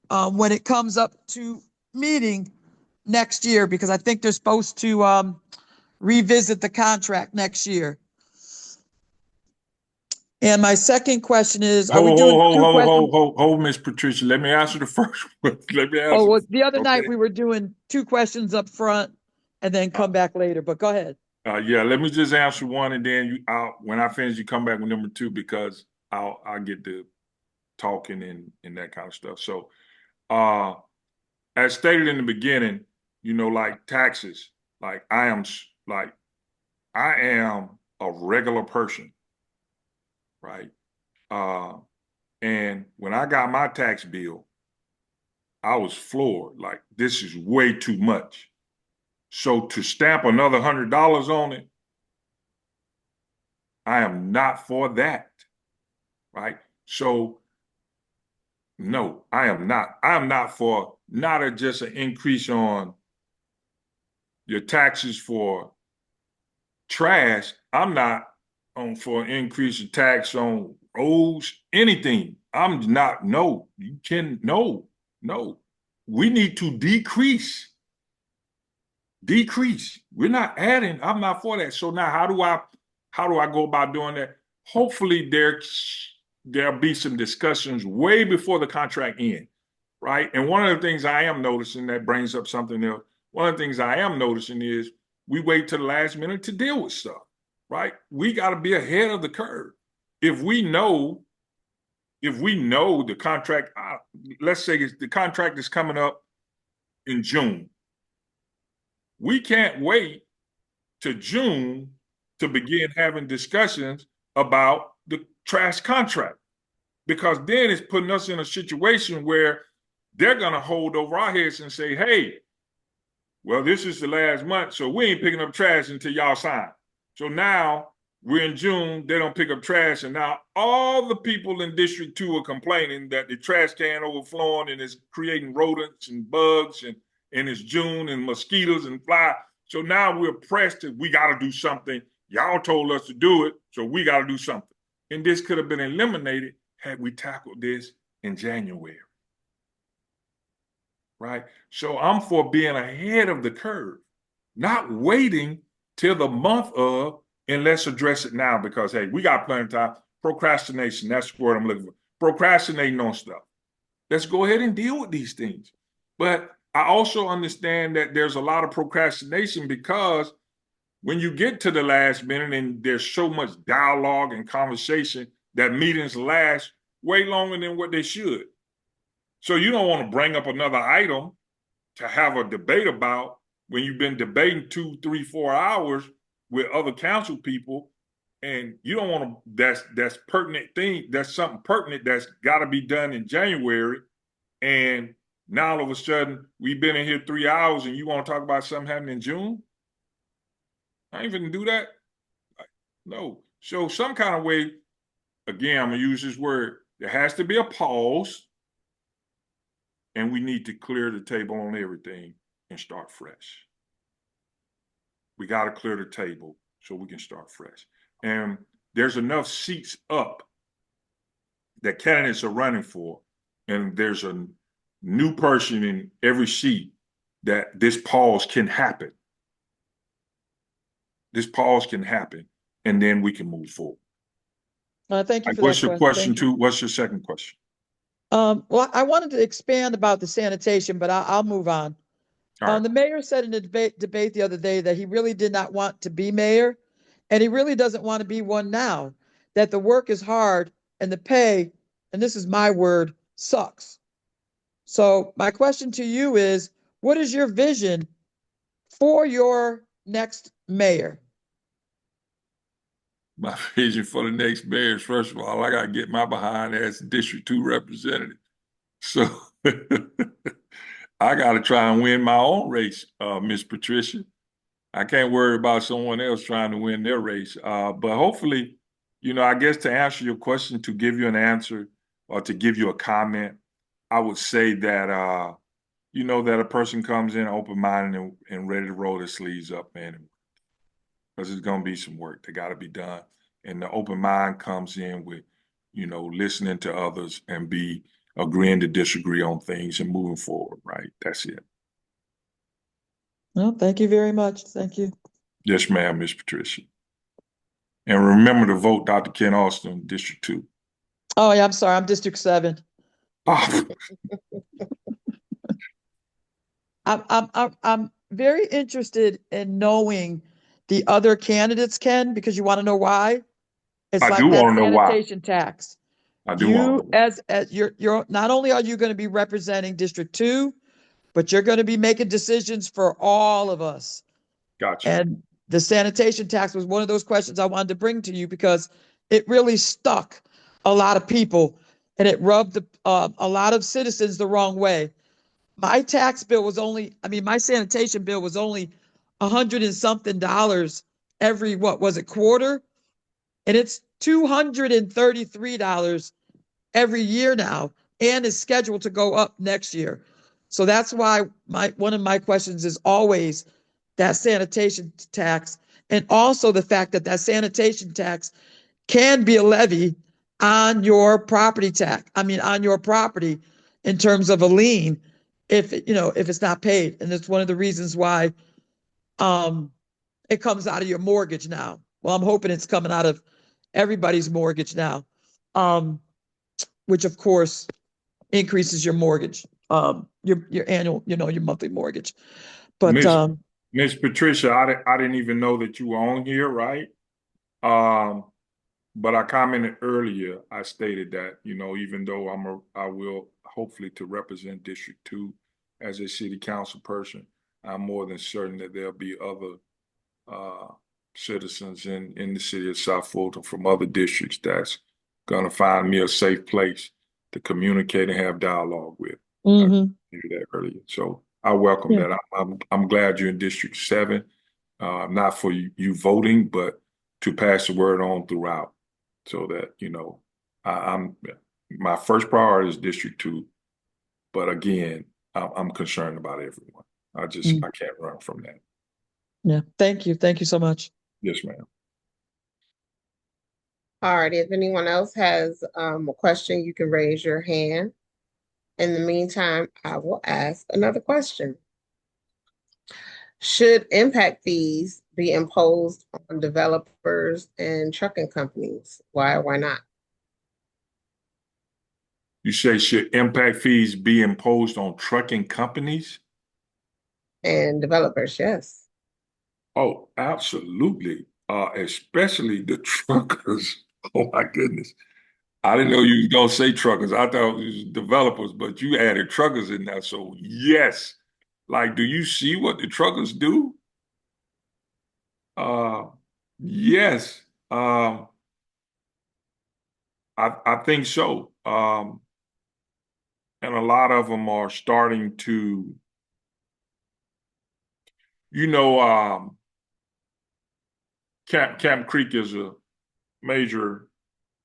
when it comes up to meeting next year? Because I think they're supposed to revisit the contract next year. And my second question is, are we doing two questions? Hold, Miss Patricia. Let me answer the first one. Let me Oh, answer. well, the other night Okay. we were doing 2 questions up front and then come back later, but go ahead. Yeah, let me just answer one, and then when I finish, you come back with number 2 because I'll get the talking and that kind of stuff. So, as stated in the beginning, like taxes, like like I am a regular person, right? And when I got my tax bill, I was floored. Like, this is way too much. So to stamp another $100 on it, I am not for that, right? So no, I am not. I am not for just an increase on your taxes for trash. I'm not on for an increase in tax on roads, anything. I'm not. No, you can. No, no. We need to decrease. Decrease. We're not adding. I'm not for that. So now, how do I go about doing that? Hopefully, there'll be some discussions way before the contract ends, right? And one of the things I am noticing that brings up something else. One of the things I am noticing is we wait to the last minute to deal with stuff, right? We got to be ahead of the curve. If we know the contract, let's say the contract is coming up in June, we can't wait to June to begin having discussions about the trash contract, because then it's putting us in a situation where they're going to hold over our heads and say, hey, well, this is the last month, so we ain't picking up trash until y'all sign. So now we're in June, they don't pick up trash, and now all the people in District 2 are complaining that the trash can overflowing and it's creating rodents and bugs, and it's June and mosquitoes and fly. So now we're pressed that we got to do something. Y'all told us to do it, so we got to do something. And this could have been eliminated had we tackled this in January. Right? So I'm for being ahead of the curve, not waiting till the month of, and let's address it now because, hey, we got plenty of time. Procrastination, that's the word I'm looking for. Procrastinating on stuff. Let's go ahead and deal with these things. But I also understand that there's a lot of procrastination because when you get to the last minute and there's so much dialogue and conversation that meetings last way longer than what they should. So you don't want to bring up another item to have a debate about when you've been debating 2, 3, 4 hours with other council people, and you don't want to. That's pertinent thing. That's something pertinent that's got to be done in January, and now all of a sudden we've been in here 3 hours, and you want to talk about something happening in June? I ain't even do that. No. So some kind of way. Again, I'm gonna use this word. There has to be a pause. And we need to clear the table on everything and start fresh. We got to clear the table so we can start fresh. And there's enough seats up that candidates are running for, and there's a new person in every seat that this pause can happen. This pause can happen, and then we can move forward. Thank you for What's that your question Thank you. What's your second question? Well, I wanted to expand about the sanitation, but I'll move on. All right. The mayor said in a debate the other day that he really did not want to be mayor, and he really doesn't want to be one now, that the work is hard and the pay, and this is my word, sucks. So my question to you is, what is your vision for your next mayor? My vision for the next mayor is, first of all, I got to get my behind as District 2 representative. So I got to try and win my own race, Miss Patricia. I can't worry about someone else trying to win their race. But hopefully, I guess to answer your question, to give you an answer or to give you a comment, I would say that, that a person comes in open-minded and ready to roll their sleeves up, man, because there's going to be some work that got to be done. And the open mind comes in with, listening to others and be agreeing to disagree on things and moving forward, right? That's it. Well, thank you very much. Thank you. Yes, ma'am, Miss Patricia. And remember to vote Dr. Ken Austin, District 2. Oh, yeah, I'm sorry. I'm District 7. Oh. I'm very interested in knowing the other candidates, Ken, because you want to know why? It's I like do that want to know why. sanitation tax. I do You all. as you're not only are you going to be representing District 2, but you're going to be making decisions for all of us. Gotcha. And the sanitation tax was one of those questions I wanted to bring to you because it really stuck a lot of people and it rubbed a lot of citizens the wrong way. My tax bill was only, I mean, my sanitation bill was only $100 and something every, what was it, quarter? And it's $233 every year now and is scheduled to go up next year. So that's why one of my questions is always that sanitation tax, and also the fact that that sanitation tax can be a levy on your property tax. I mean, on your property in terms of a lien if if it's not paid. And it's one of the reasons why it comes out of your mortgage now. Well, I'm hoping it's coming out of everybody's mortgage now, which of course increases your mortgage, your annual, your monthly mortgage. But Miss Miss Patricia, I didn't even know that you were on here, right? Um, but I commented earlier. I stated that even though I will hopefully to represent District 2 as a city council person, I'm more than certain that there'll be other citizens in the city of South Fulton from other districts that's gonna find me a safe place to communicate and have dialogue with. I mhm, knew that earlier, so I welcome yeah, that. I'm glad you're in District 7, not for you voting, but to pass the word on throughout, so that I'm my first priority is District 2, but again, I'm concerned about everyone. mm, I can't run from that. yeah. Thank you so much. Yes, ma'am. All right, if anyone else has a question, you can raise your hand. In the meantime, I will ask another question. Should impact fees be imposed on developers and trucking companies? Why or why not? You say should impact fees be imposed on trucking companies? And developers, yes. Oh, absolutely. Especially the truckers. Oh my goodness. I didn't know you was gonna say truckers. I thought it was developers, but you added truckers in there. So yes. Like, do you see what the truckers do? Uh yes. I think so. And a lot of them are starting to, you know, Camp Creek is a major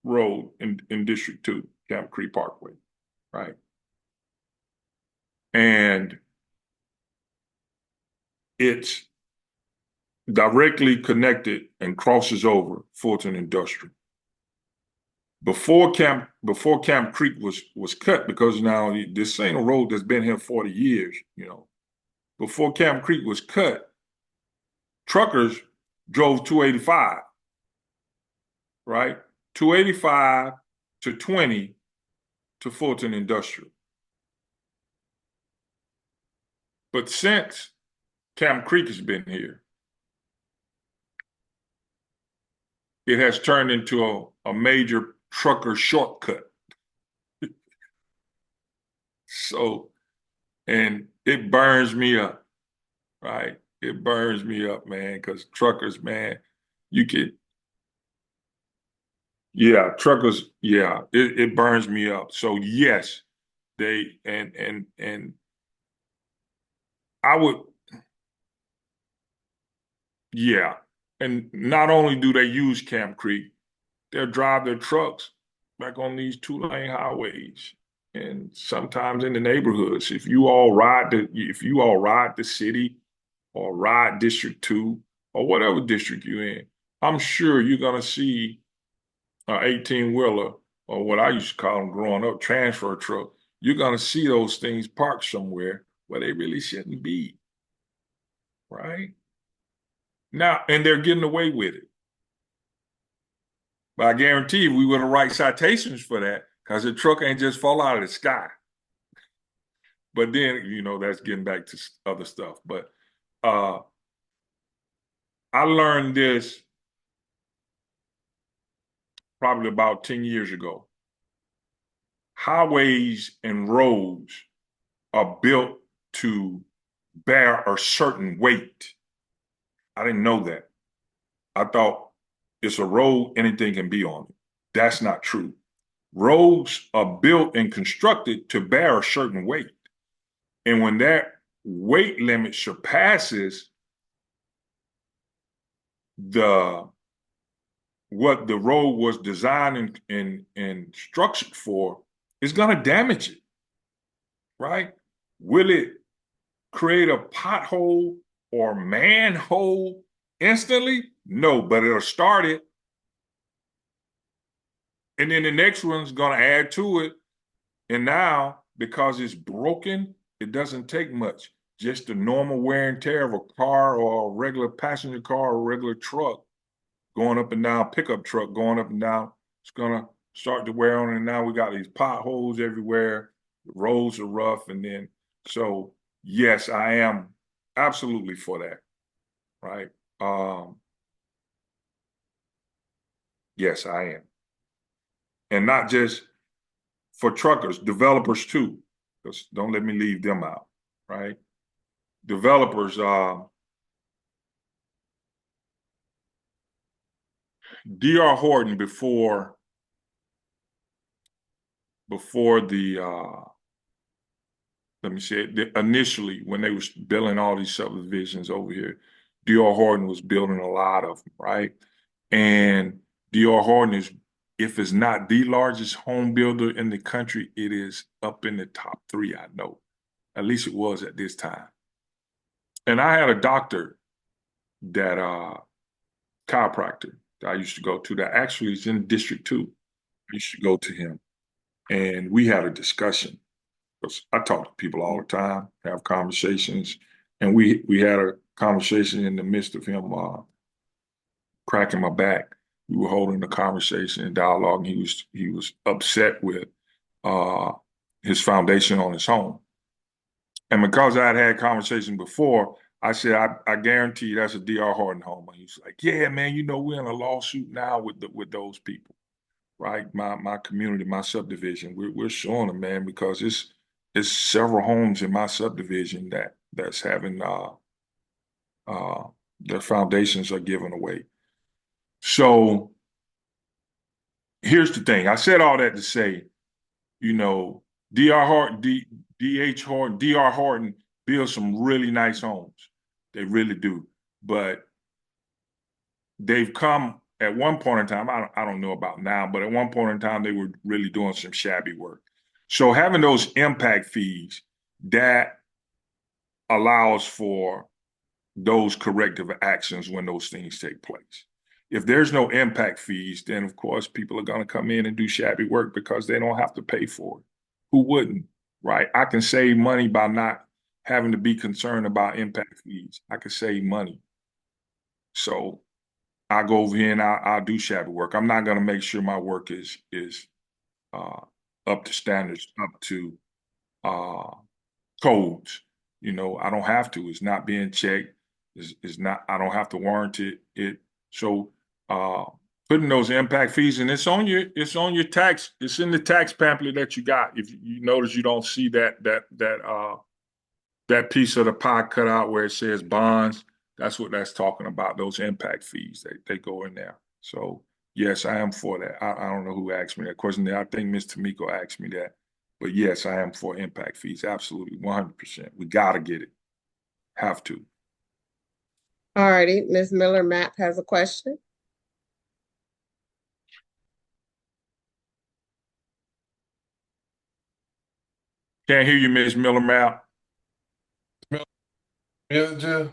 road in District 2, Camp Creek Parkway, right? And it's directly connected and crosses over Fulton Industrial. Before Camp Creek was cut, because now this ain't a road that's been here 40 years, Before Camp Creek was cut, truckers drove 285, right? 285 to 20 to Fulton Industrial. But since Camp Creek has been here, it has turned into a major trucker shortcut. So, and it burns me up, right? It burns me up, man, because truckers, man, you can, yeah, truckers, yeah, it burns me up. So yes, they and I would, yeah. And not only do they use Camp Creek, they'll drive their trucks back on these two-lane highways. And sometimes in the neighborhoods, if you all ride the city or ride District 2 or whatever district you're in, I'm sure you're gonna see an 18-wheeler, or what I used to call them growing up, transfer truck. You're gonna see those things parked somewhere where they really shouldn't be, right? Now, and they're getting away with it. But I guarantee you, we would have write citations for that because the truck ain't just fall out of the sky. But then, that's getting back to other stuff. But uh, I learned this probably about 10 years ago. highways and roads are built to bear a certain weight. I didn't know that. I thought it's a road, anything can be on it. That's not true. Roads are built and constructed to bear a certain weight. And when that weight limit surpasses the what the road was designed and structured for, it's going to damage it, right? Will it create a pothole or manhole instantly? No, but it'll start it. And then the next one's going to add to it. And now, because it's broken, it doesn't take much. Just the normal wear and tear of a car or a regular passenger car or a regular truck going up and down, pickup truck going up and down. It's going to start to wear on. And now we got these potholes everywhere. The roads are rough. And then, so yes, I am absolutely for that. Right. Yes, I am. And not just for truckers, developers too. Because don't let me leave them out. Right. Developers, D.R. Horton before the let me say it, initially when they was building all these subdivisions over here, D.R. Horton was building a lot of them, right? And D.R. Horton is, if it's not the largest home builder in the country, it is up in the top 3, I know. At least it was at this time. And I had a doctor that chiropractor that I used to go to that actually is in District 2. I used to go to him. And we had a discussion. I talk to people all the time, have conversations, and we had a conversation in the midst of him cracking my back. We were holding a conversation and dialogue, and he was upset with his foundation on his home. And because I had conversations before, I said, I guarantee you that's a D.R. Horton home. And he was like, yeah, man, we're in a lawsuit now with those people, right? My community, my subdivision, we're suing them, man, because it's several homes in my subdivision that's having their foundations are given away. So here's the thing. I said all that to say, D.R. Horton, D.H. Horton, D.R. Horton builds some really nice homes. They really do. But they've come at one point in time, I don't know about now, but at one point in time, they were really doing some shabby work. So having those impact fees, that allows for those corrective actions when those things take place. If there's no impact fees, then of course people are going to come in and do shabby work because they don't have to pay for it. Who wouldn't, right? I can save money by not having to be concerned about impact fees. I can save money. So I go over here and I'll do shabby work. I'm not going to make sure my work is up to standards, up to codes. I don't have to. It's not being checked. It's not. I don't have to warrant it. So putting those impact fees, and it's on your tax. It's in the tax pamphlet that you got. If you notice, you don't see that piece of the pie cut out where it says bonds. That's what that's talking about. Those impact fees, they go in there. So yes, I am for that. I don't know who asked me that question. I think Ms. Tamiko asked me that. But yes, I am for impact fees. Absolutely, 100%. We got to get it. Have to. All righty, Ms. Miller Mapp has a question. Can't hear you, Ms. Miller Map. There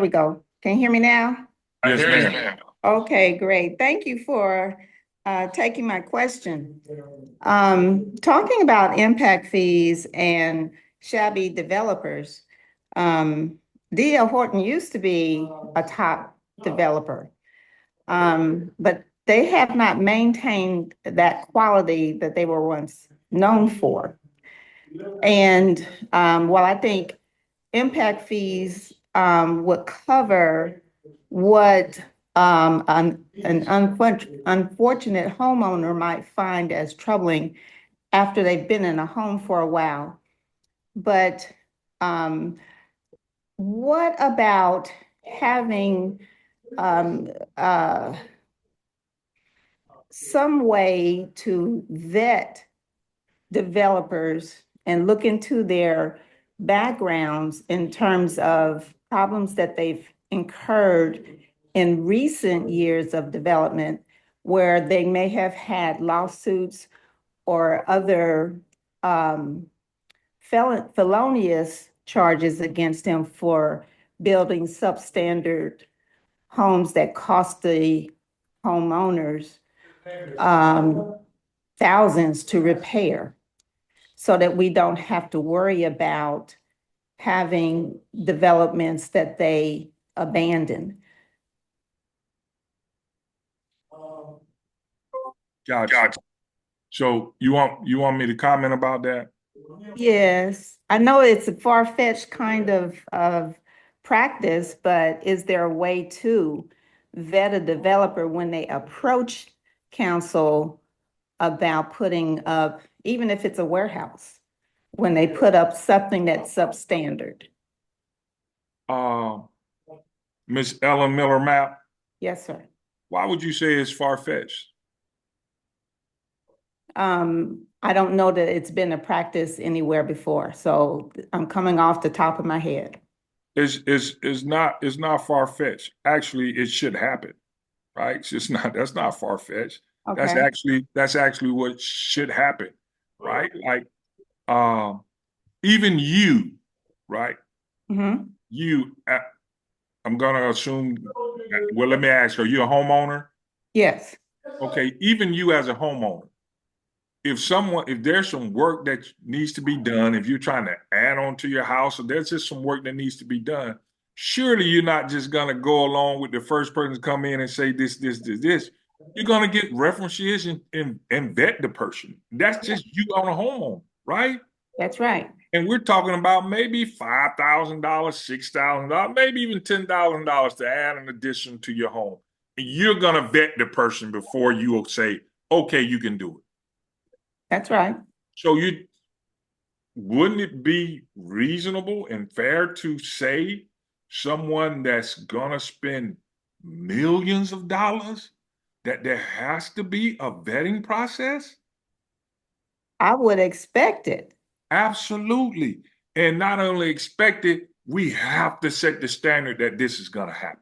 we go. Can you hear me now? Yes, ma'am. Okay, great. Thank you for taking my question. Talking about impact fees and shabby developers, D.L. Horton used to be a top developer, but they have not maintained that quality that they were once known for. And while I think impact fees would cover what an unfortunate homeowner might find as troubling after they've been in a home for a while. But what about having some way to vet developers and look into their backgrounds in terms of problems that they've incurred in recent years of development, where they may have had lawsuits or other felonious charges against them for building substandard homes that cost the homeowners thousands to repair, so that we don't have to worry about having developments that they abandon. Gotcha. So you want me to comment about that? Yes, I know it's a far-fetched kind of practice, but is there a way to vet a developer when they approach council about putting up, even if it's a warehouse, when they put up something that's substandard? Miss Ellen Miller Map, Yes, sir. why would you say it's far-fetched? I don't know that it's been a practice anywhere before, so I'm coming off the top of my head. It's not far-fetched. Actually, it should happen, right? That's not far-fetched. That's Okay. actually what should happen, right? Like even you, right? Mm-hmm. I'm gonna assume, well, let me ask, are you a homeowner? Yes. Okay, even you as a homeowner, if there's some work that needs to be done, if you're trying to add on to your house, or there's just some work that needs to be done, surely you're not just gonna go along with the first person to come in and say this. You're gonna get references and vet the person. That's just you on a homeowner, right? That's right. And we're talking about maybe $5,000, $6,000, maybe even $10,000 to add an addition to your home. And you're gonna vet the person before you will say, okay, you can do it. That's right. So wouldn't it be reasonable and fair to say someone that's gonna spend millions of dollars that there has to be a vetting process? I would expect it. Absolutely. And not only expect it, we have to set the standard that this is gonna happen.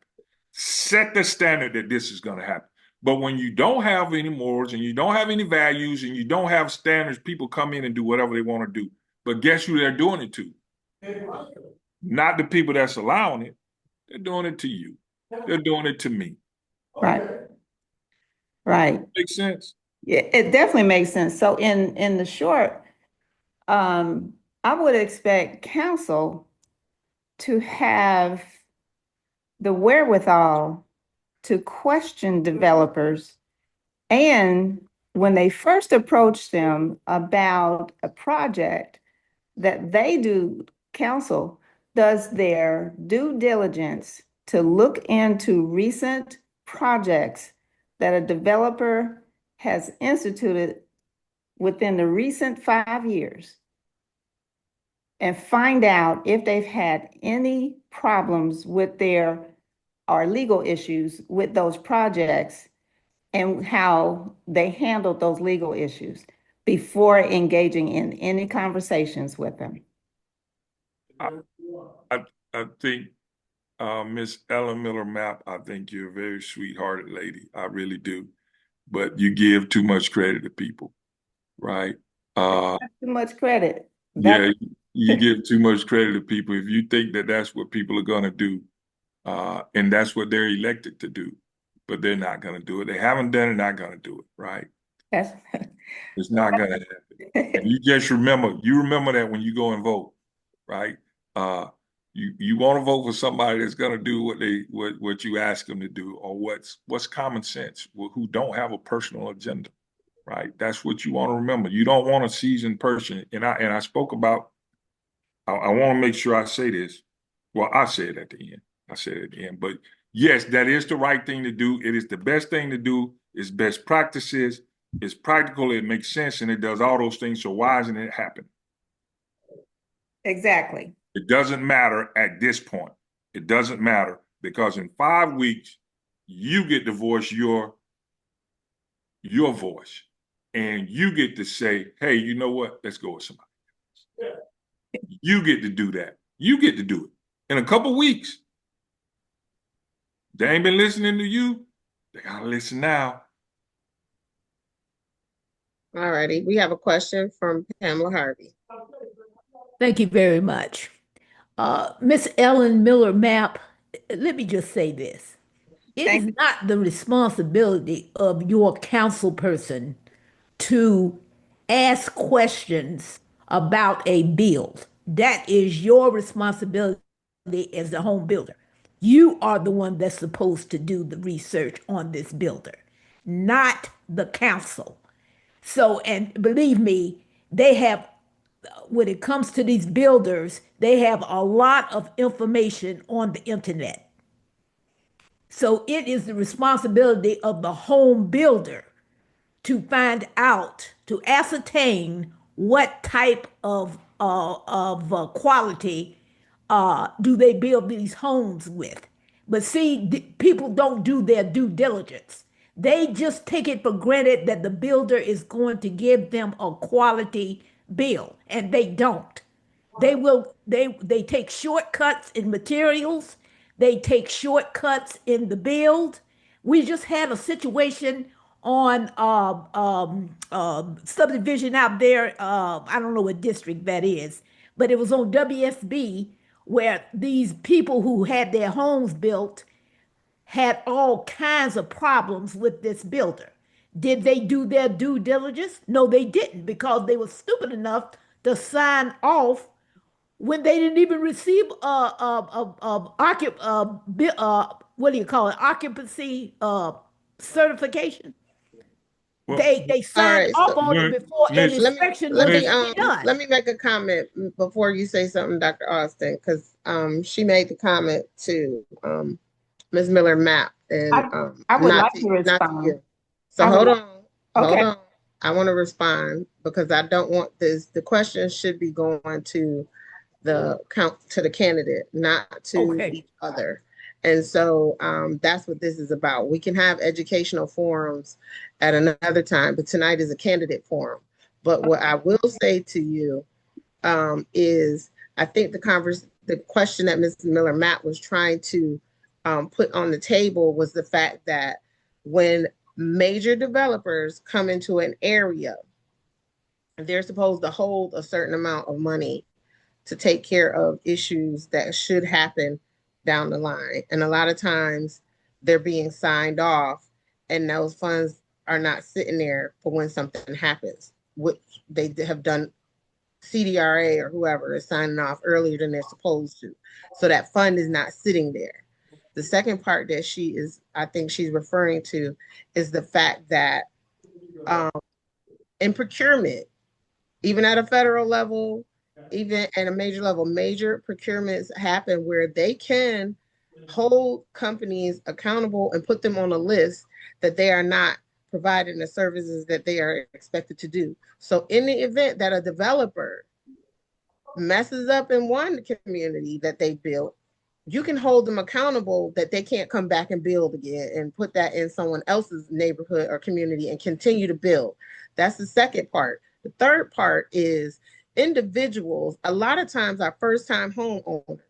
Set the standard that this is gonna happen. But when you don't have any morals and you don't have any values and you don't have standards, people come in and do whatever they want to do. But guess who they're doing it to? Not the people that's allowing it. They're doing it to you. They're doing it to me. Right. Right. Makes sense? Yeah, it definitely makes sense. So in the short, I would expect council to have the wherewithal to question developers, and when they first approach them about a project, that council does their due diligence to look into recent projects that a developer has instituted within the recent 5 years, and find out if they've had any problems with or legal issues with those projects, and how they handled those legal issues before engaging in any conversations with them. I think Miss Ellen Miller Mapp, I think you're a very sweet-hearted lady. I really do. But you give too much credit to people, right? Too much credit. Yeah, you give too much credit to people. If you think that that's what people are going to do, and that's what they're elected to do, but they're not going to do it. They haven't done it, not going to do it, right? That's It's not going to happen. And you remember that when you go and vote, right? You want to vote for somebody that's going to do what you ask them to do, or what's common sense, who don't have a personal agenda, right? That's what you want to remember. You don't want a seasoned person. And I spoke about. I want to make sure I say this. Well, I say it at the end. I said it at the end, but Yes, that is the right thing to do. It is the best thing to do. It's best practices. It's practical. It makes sense, and it does all those things. So why isn't it happening? Exactly. It doesn't matter at this point. It doesn't matter because in 5 weeks, you get to voice your voice, and you get to say, "Hey, you know what? Let's go with somebody." You get to do that. You get to do it in a couple weeks. They ain't been listening to you. They gotta listen now. All righty. We have a question from Pamela Harvey. Thank you very much. Miss Ellen Miller Mapp, let me just say this. It Thank is not the responsibility of your council person to ask questions about a build. That is your responsibility as the home builder. You are the one that's supposed to do the research on this builder, not the council. So, and believe me, they have, when it comes to these builders, they have a lot of information on the internet. So it is the responsibility of the home builder to find out, to ascertain what type of quality do they build these homes with. But see, people don't do their due diligence. They just take it for granted that the builder is going to give them a quality bill, and they don't. They take shortcuts in materials. They take shortcuts in the build. We just had a situation on subdivision out there. I don't know what district that is, but it was on WSB where these people who had their homes built had all kinds of problems with this builder. Did they do their due diligence? No, they didn't, because they were stupid enough to sign off when they didn't even receive what do you call it, occupancy certification. Well, They All signed right. off So on it before an Miss, let me inspection let was me Miss, even done. let me make a comment before you say something, Dr. Austin, because she made the comment to Ms. Miller Mapp and I would like to not to respond. you. So I would, hold okay. on. I want to respond because I don't want this. The question should be going to the candidate, not to Okay. each other. And so that's what this is about. We can have educational forums at another time, but tonight is a candidate forum. But what I will say to you is I think the question that Mrs. Miller Matt was trying to put on the table was the fact that when major developers come into an area, they're supposed to hold a certain amount of money to take care of issues that should happen down the line. And a lot of times they're being signed off, and those funds are not sitting there for when something happens, which they have done. CDRA or whoever is signing off earlier than they're supposed to. So that fund is not sitting there. The second part that I think she's referring to is the fact that um, in procurement, even at a federal level, even at a major level, major procurements happen where they can hold companies accountable and put them on a list that they are not providing the services that they are expected to do. So in the event that a developer messes up in one community that they built, you can hold them accountable that they can't come back and build again and put that in someone else's neighborhood or community and continue to build. That's the second part. The third part is individuals, a lot of times are first time homeowners,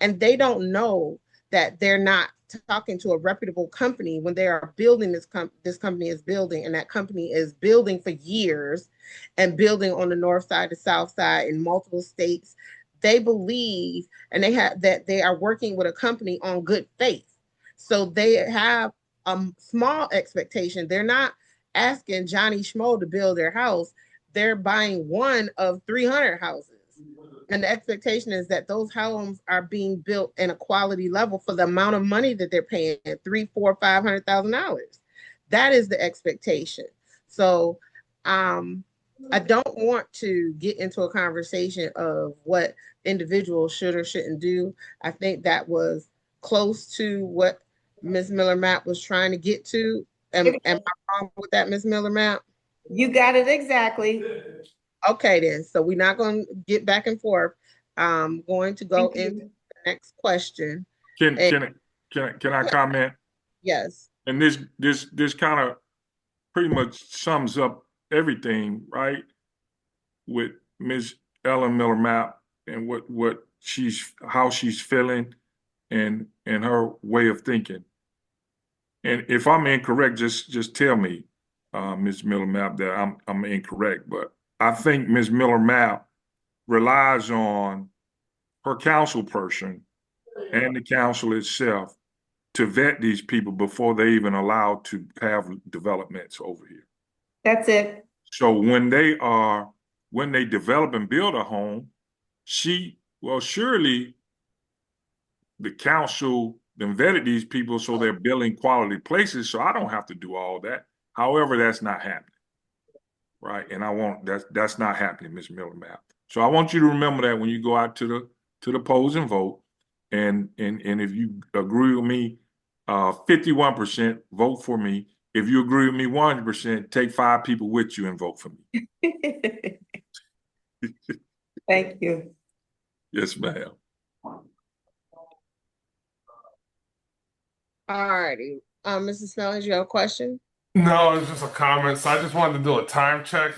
and they don't know that they're not talking to a reputable company when they are building this company is building, and that company is building for years and building on the north side, the south side in multiple states. They believe and they have that they are working with a company on good faith. So they have a small expectation. They're not asking Johnny Schmo to build their house. They're buying one of 300 houses. And the expectation is that those homes are being built in a quality level for the amount of money that they're paying, $300,000, $400,000, $500,000. That is the expectation. So I don't want to get into a conversation of what individuals should or shouldn't do. I think that was close to what Ms. Miller Map was trying to get to. Am I wrong with that, Ms. Miller Map? You got it exactly. Okay, then. So we're not going to get back and forth. I'm going to go Thank into you. the next question. Can And can I comment? yes, And this kind of pretty much sums up everything, right? With Ms. Ellen Miller Mapp and what how she's feeling and her way of thinking. And if I'm incorrect, just tell me, Ms. Miller Mapp, that I'm incorrect. But I think Ms. Miller Mapp relies on her council person and the council itself to vet these people before they even allowed to have developments over here. That's it. So when they develop and build a home, surely the council then vetted these people so they're building quality places. So I don't have to do all that. However, that's not happening, right? And that's not happening, Ms. Miller Map. So I want you to remember that when you go out to the polls and vote, and if you agree with me, 51% vote for me. If you agree with me 100%, take 5 people with you and vote for me. Thank you. Yes, ma'am. all righty. Mrs. Smellings, you have a question? No, it's just a comment. So I just wanted to do a time check.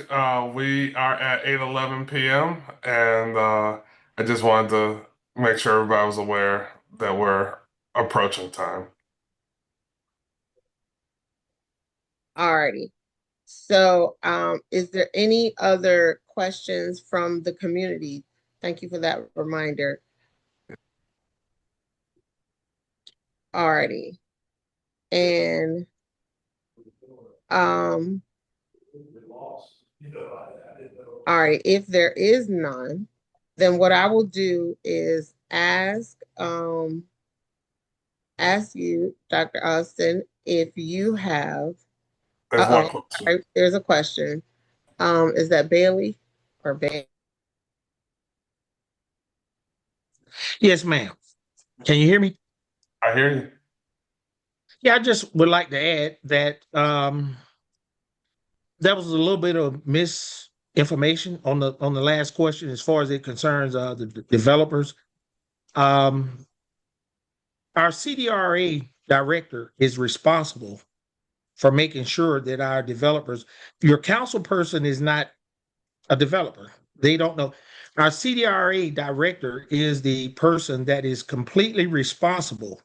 We are at 8:11 p.m. and I just wanted to make sure everybody was aware that we're approaching time. All righty. So, is there any other questions from the community? Thank you for that reminder. All righty. And all right, if there is none, then what I will do is ask you, Dr. Austin, if you have There's one question. there's a question. Is that Bailey or Bailey? Yes, ma'am. Can you hear me? I hear you. Yeah, I just would like to add that that was a little bit of misinformation on the last question as far as it concerns the developers. Um, our CDRA director is responsible for making sure that our developers, your council person is not a developer. They don't know. Our CDRA director is the person that is completely responsible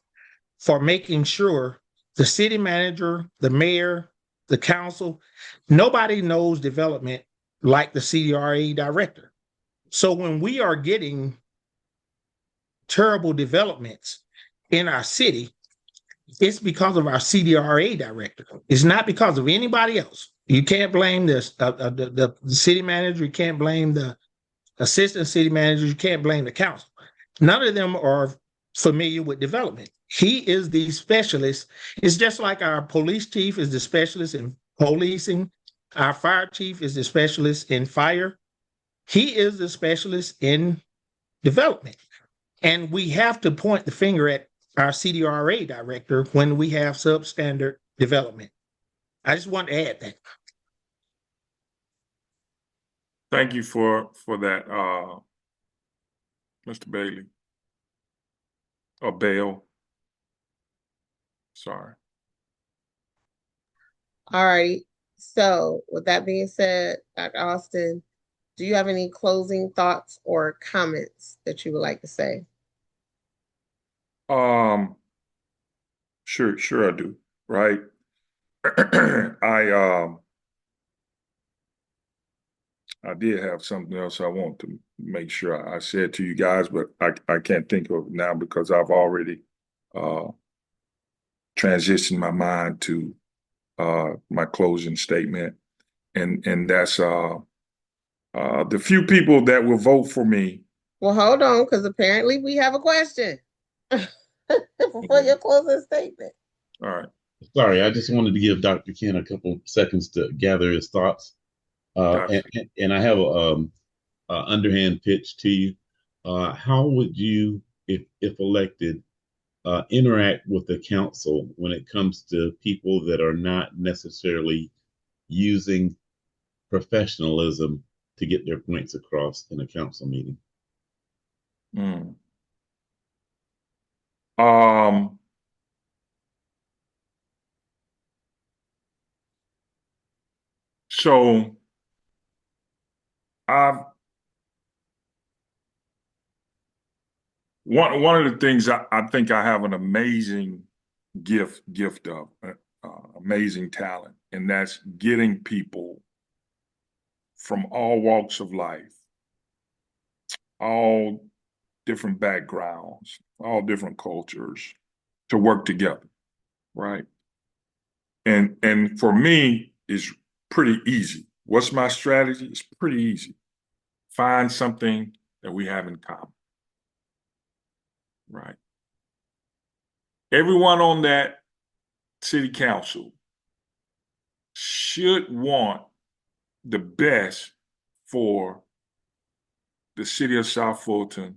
for making sure the city manager, the mayor, the council, nobody knows development like the CDRA director. So when we are getting terrible developments in our city, it's because of our CDRA director. It's not because of anybody else. You can't blame the city manager. You can't blame the assistant city manager. You can't blame the council. None of them are familiar with development. He is the specialist. It's just like our police chief is the specialist in policing. Our fire chief is the specialist in fire. He is the specialist in development. And we have to point the finger at our CDRA director when we have substandard development. I just want to add that. Thank you for that, Mr. Bailey. Or Bale. Sorry. All right. So with that being said, Dr. Austin, do you have any closing thoughts or comments that you would like to say? Sure I do. Right. I did have something else I want to make sure I said to you guys, but I can't think of it now because I've already transitioned my mind to my closing statement. And that's the few people that will vote for me. Well, hold on, because apparently we have a question for your closing statement. All right. Sorry, I just wanted to give Dr. Ken a couple seconds to gather his thoughts. Gotcha. And I have a underhand pitch to you. How would you, if elected, interact with the council when it comes to people that are not necessarily using professionalism to get their points across in a council meeting? Mm. Um, so I've one of the things I think I have an amazing gift of amazing talent, and that's getting people from all walks of life, all different backgrounds, all different cultures to work together, right? And for me, it's pretty easy. What's my strategy? It's pretty easy. Find something that we have in common, right? Everyone on that city council should want the best for the city of South Fulton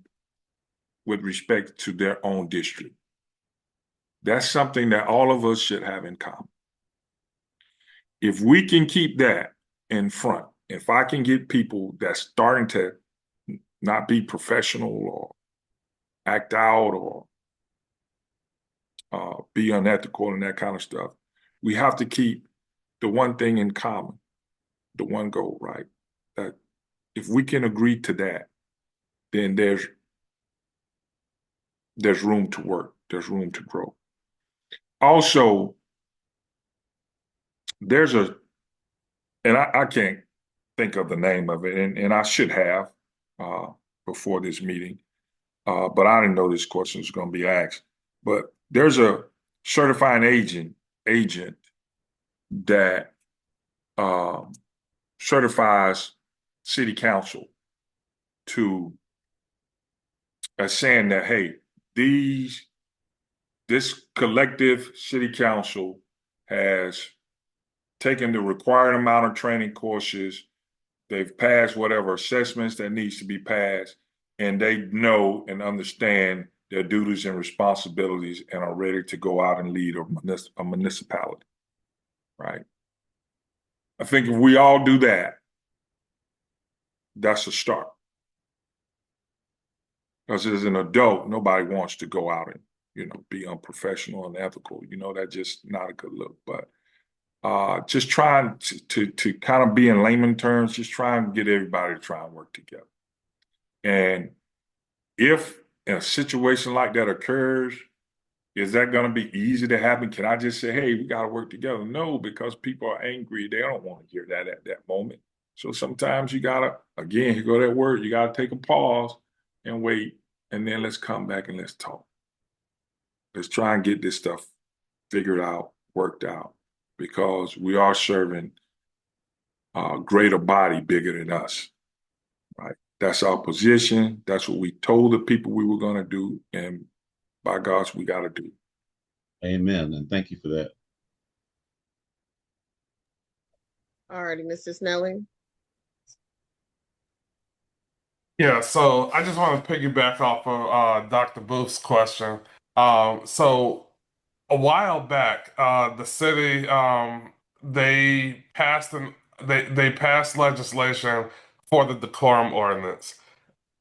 with respect to their own district. That's something that all of us should have in common. If we can keep that in front, if I can get people that's starting to not be professional or act out or be unethical and that kind of stuff, we have to keep the one thing in common, the one goal, right? That if we can agree to that, then there's room to work, there's room to grow. Also, there's a, and I can't think of the name of it, and I should have uh, before this meeting, but I didn't know this question was going to be asked. But there's a certifying agent that certifies city council to saying that, hey, this collective city council has taken the required amount of training courses. They've passed whatever assessments that needs to be passed, and they know and understand their duties and responsibilities and are ready to go out and lead a municipality, right? I think if we all do that, that's a start. Because as an adult, nobody wants to go out and, be unprofessional and ethical. That's just not a good look. But just trying to kind of be in layman terms, just try and get everybody to try and work together. And if a situation like that occurs, is that going to be easy to happen? Can I just say, hey, we got to work together? No, because people are angry. They don't want to hear that at that moment. So sometimes you got to, again, here go that word, you got to take a pause and wait, and then let's come back and let's talk. Let's try and get this stuff figured out, worked out, because we are serving a greater body bigger than us, right? That's our position. That's what we told the people we were going to do. And by gosh, we got to do. Amen. And thank you for that. All righty, Mr. Snelling. Yeah, so I just want to piggyback off of Dr. Booth's question. So a while back, the city they passed they passed legislation for the decorum ordinance.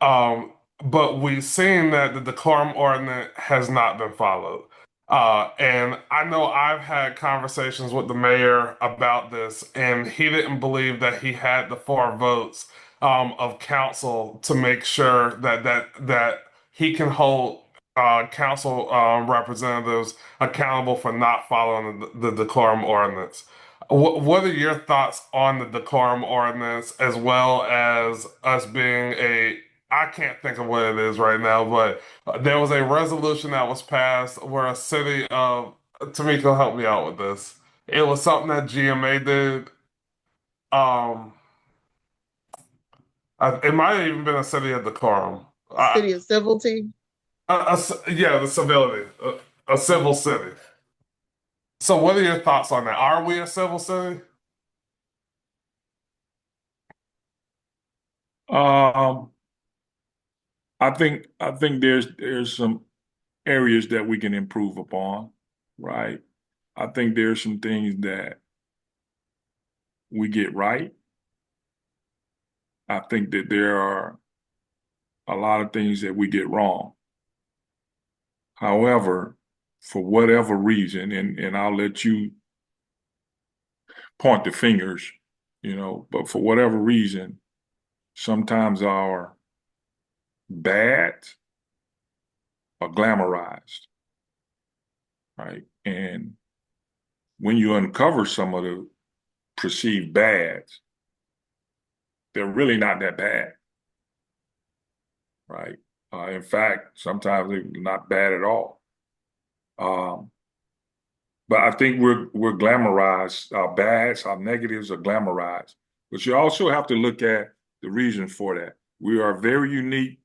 Um, but we've seen that the decorum ordinance has not been followed. And I know I've had conversations with the mayor about this, and he didn't believe that he had the four votes of council to make sure that he can hold council representatives accountable for not following the decorum ordinance. What are your thoughts on the decorum ordinance, as well as us being I can't think of what it is right now, but there was a resolution that was passed where a city of Tamiko help me out with this. It was something that GMA did. Um, it might have even been a city of decorum. City of Civility. Yeah, the civility, a civil city. So, what are your thoughts on that? Are we a civil city? I think there's some areas that we can improve upon, right? I think there's some things that we get right. I think that there are a lot of things that we get wrong. However, for whatever reason, and I'll let you point the fingers, but for whatever reason, sometimes our bads are glamorized, right? And when you uncover some of the perceived bads, they're really not that bad, right? In fact, sometimes they're not bad at all. But I think we're glamorized. Our bads, our negatives are glamorized. But you also have to look at the reason for that. We are a very unique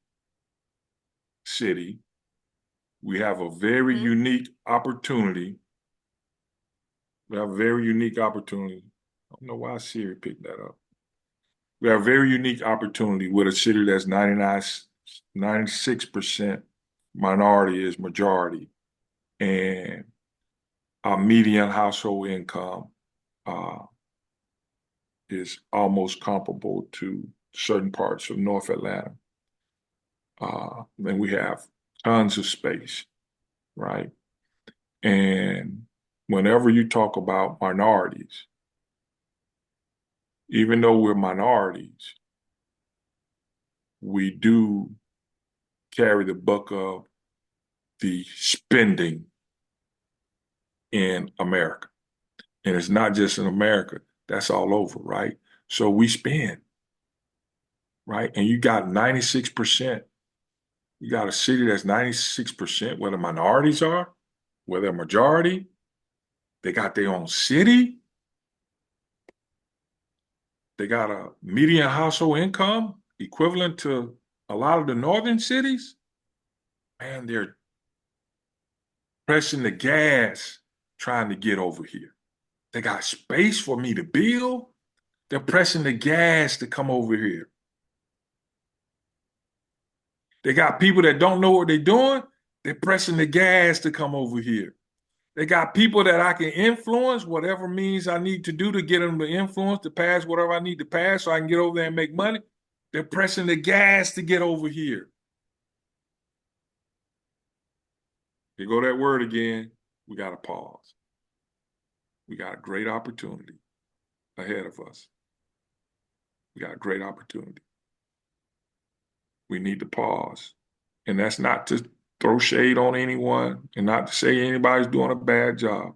city. We have a very unique opportunity. We have a very unique opportunity. I don't know why Siri picked that up. We have a very unique opportunity with a city that's 96% minority is majority. And our median household income is almost comparable to certain parts of North Atlanta. And we have tons of space, right? And whenever you talk about minorities, even though we're minorities, we do carry the buck of the spending in America. And it's not just in America, that's all over, right? So we spend, right? And you got 96%. You got a city that's 96% where the minorities are, where they're majority. They got their own city. They got a median household income equivalent to a lot of the northern cities. Man, they're pressing the gas trying to get over here. They got space for me to build. They're pressing the gas to come over here. They got people that don't know what they're doing. They're pressing the gas to come over here. They got people that I can influence, whatever means I need to do to get them to influence, to pass whatever I need to pass so I can get over there and make money. They're pressing the gas to get over here. Here go that word again. We got to pause. We got a great opportunity ahead of us. We got a great opportunity. We need to pause. And that's not to throw shade on anyone and not to say anybody's doing a bad job.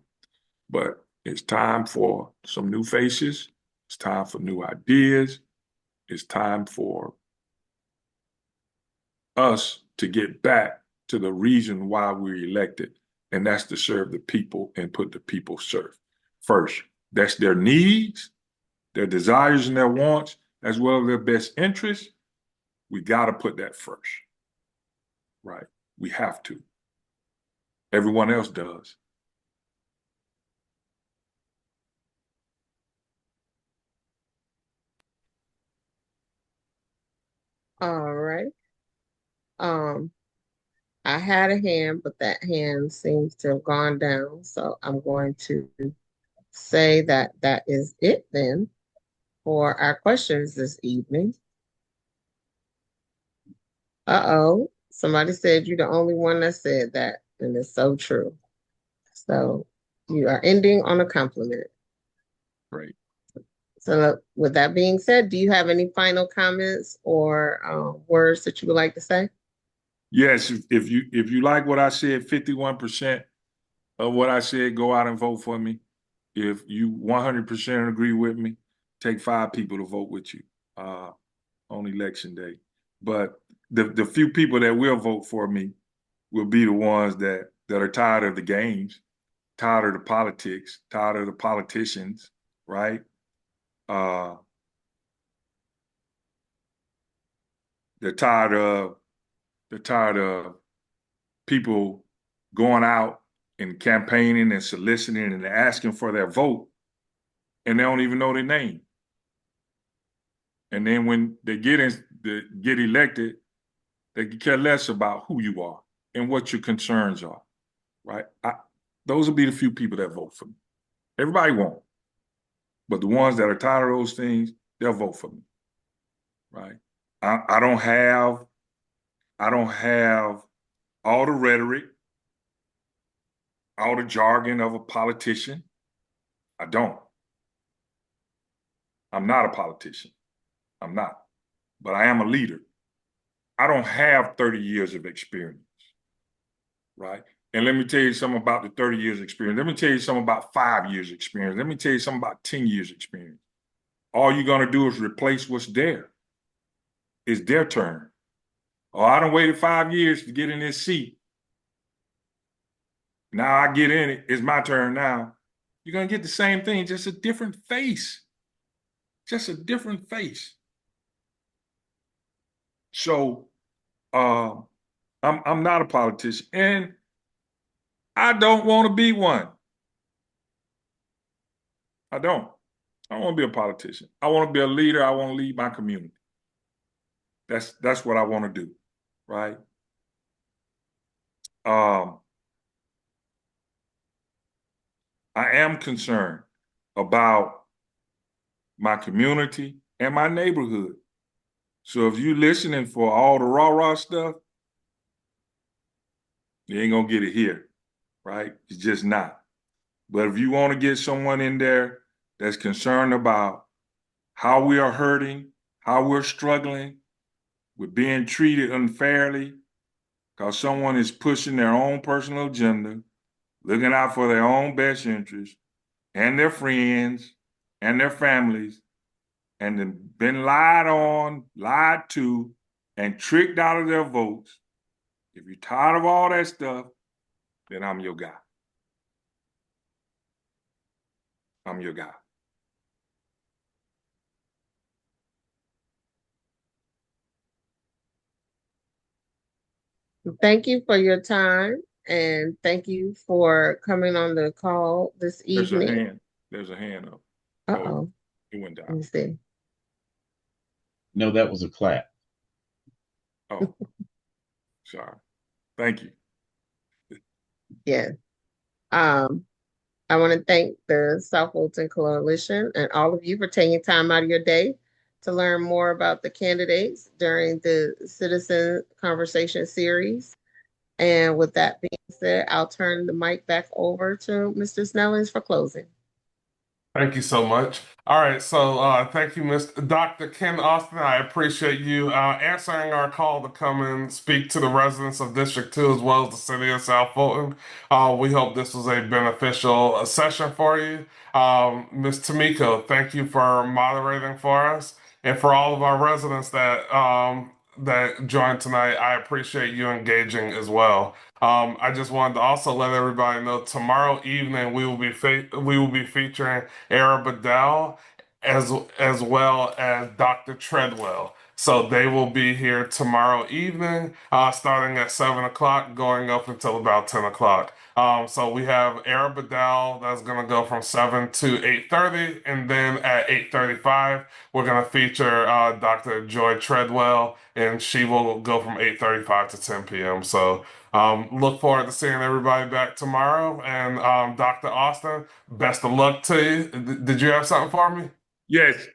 But it's time for some new faces. It's time for new ideas. It's time for us to get back to the reason why we're elected, and that's to serve the people and put the people first. That's their needs, their desires and their wants, as well as their best interests. We got to put that first, right? We have to. Everyone else does. All right. I had a hand, but that hand seems to have gone down. So I'm going to say that that is it then for our questions this evening. Uh-oh, somebody said you're the only one that said that, and it's so true. So you are ending on a compliment. Great. So with that being said, do you have any final comments or words that you would like to say? Yes, if you like what I said, 51% of what I said, go out and vote for me. If you 100% agree with me, take 5 people to vote with you on election day. But the few people that will vote for me will be the ones that are tired of the games, tired of the politics, tired of the politicians, right? They're tired of people going out and campaigning and soliciting and asking for their vote, and they don't even know their name. And then when they get elected, they care less about who you are and what your concerns are, right? Those will be the few people that vote for me. Everybody won't. But the ones that are tired of those things, they'll vote for me, right? I don't have all the rhetoric, all the jargon of a politician. I don't. I'm not a politician. I'm not. But I am a leader. I don't have 30 years of experience, right? And let me tell you something about the 30 years experience. Let me tell you something about 5 years experience. Let me tell you something about 10 years experience. All you're going to do is replace what's there. It's their turn. Oh, I done waited 5 years to get in this seat. Now I get in it. It's my turn now. You're going to get the same thing, just a different face. Just a different face. So I'm not a politician, and I don't want to be one. I don't. I don't want to be a politician. I want to be a leader. I want to lead my community. That's what I want to do, right? I am concerned about my community and my neighborhood. So if you're listening for all the rah-rah stuff, you ain't gonna get it here, right? It's just not. But if you want to get someone in there that's concerned about how we are hurting, how we're struggling, we're being treated unfairly, because someone is pushing their own personal agenda, looking out for their own best interests, and their friends, and their families, and then been lied on, lied to, and tricked out of their votes. If you're tired of all that stuff, then I'm your guy. I'm your guy. Thank you for your time and thank you for coming on the call this There's a evening. hand. There's a hand up. Uh-oh. It went Let down. me see. No, that was a clap. Oh, sorry. Thank you. Yeah. I want to thank the South Fulton Coalition and all of you for taking time out of your day to learn more about the candidates during the Citizen Conversation series. And with that being said, I'll turn the mic back over to Mr. Snellings for closing. Thank you so much. All right, so thank you, Mr. Dr. Ken Austin. I appreciate you answering our call to come and speak to the residents of District 2 as well as the city of South Fulton. We hope this was a beneficial session for you. Ms. Tamiko, thank you for moderating for us. And for all of our residents that joined tonight, I appreciate you engaging as well. I just wanted to also let everybody know tomorrow evening we will be featuring Era Bedell as well as Dr. Treadwell. So they will be here tomorrow evening, starting at 7 o'clock, going up until about 10 o'clock. So we have Era Bedell that's going to go from 7 to 8:30, and then at 8:35 we're going to feature Dr. Joy Treadwell, and she will go from 8:35 to 10 p.m. So look forward to seeing everybody back tomorrow. And Dr. Austin, best of luck to you. Did you have something for me? Yes.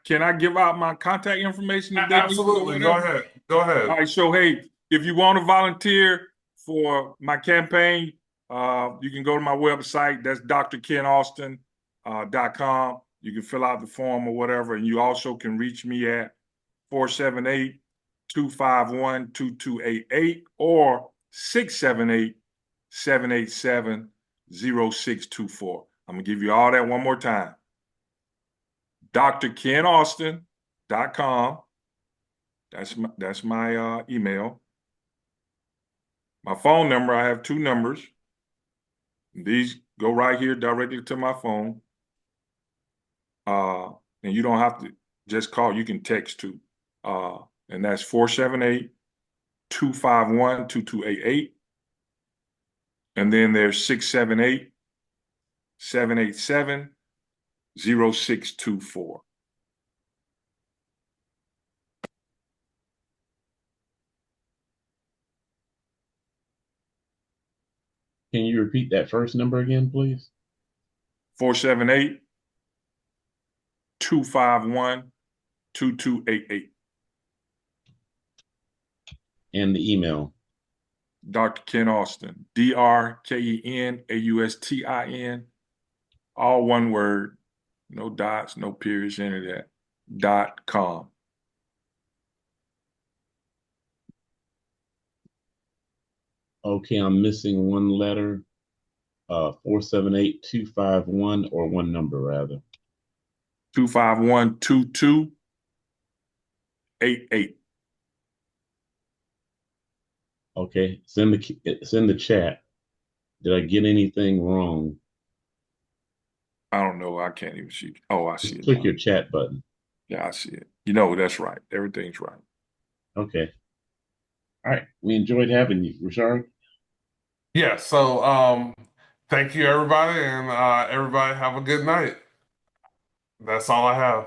Can I give out my contact information if they need to Absolutely. Go ahead. Go ahead. All right. So, hey, if you want to volunteer for my campaign, you can go to my website. That's drkenaustin.com. You can fill out the form or whatever. And you also can reach me at 478-251-2288 or 678-787-0624. I'm going to give you all that one more time. drkenaustin.com. That's my email. My phone number, I have 2 numbers. These go right here directly to my phone. And you don't have to just call, you can text too. And that's 478-251-2288. And then there's 678-787-0624. Can you repeat that first number again, please? 478-251-2288. And the email. Dr. Ken Austin, DrKenAustin, all one word, no dots, no periods, any of that, .com. Okay, I'm missing one letter. 478-251, or one number rather. 251-2288. Okay, it's in the chat. Did I get anything wrong? I don't know. I can't even see. Oh, I see Just it click now. your chat button. Yeah, I see it. You know, that's right. Everything's right. Okay. All right. We enjoyed having you, Rashard. Yeah, so thank you everybody, and everybody have a good night. That's all I have.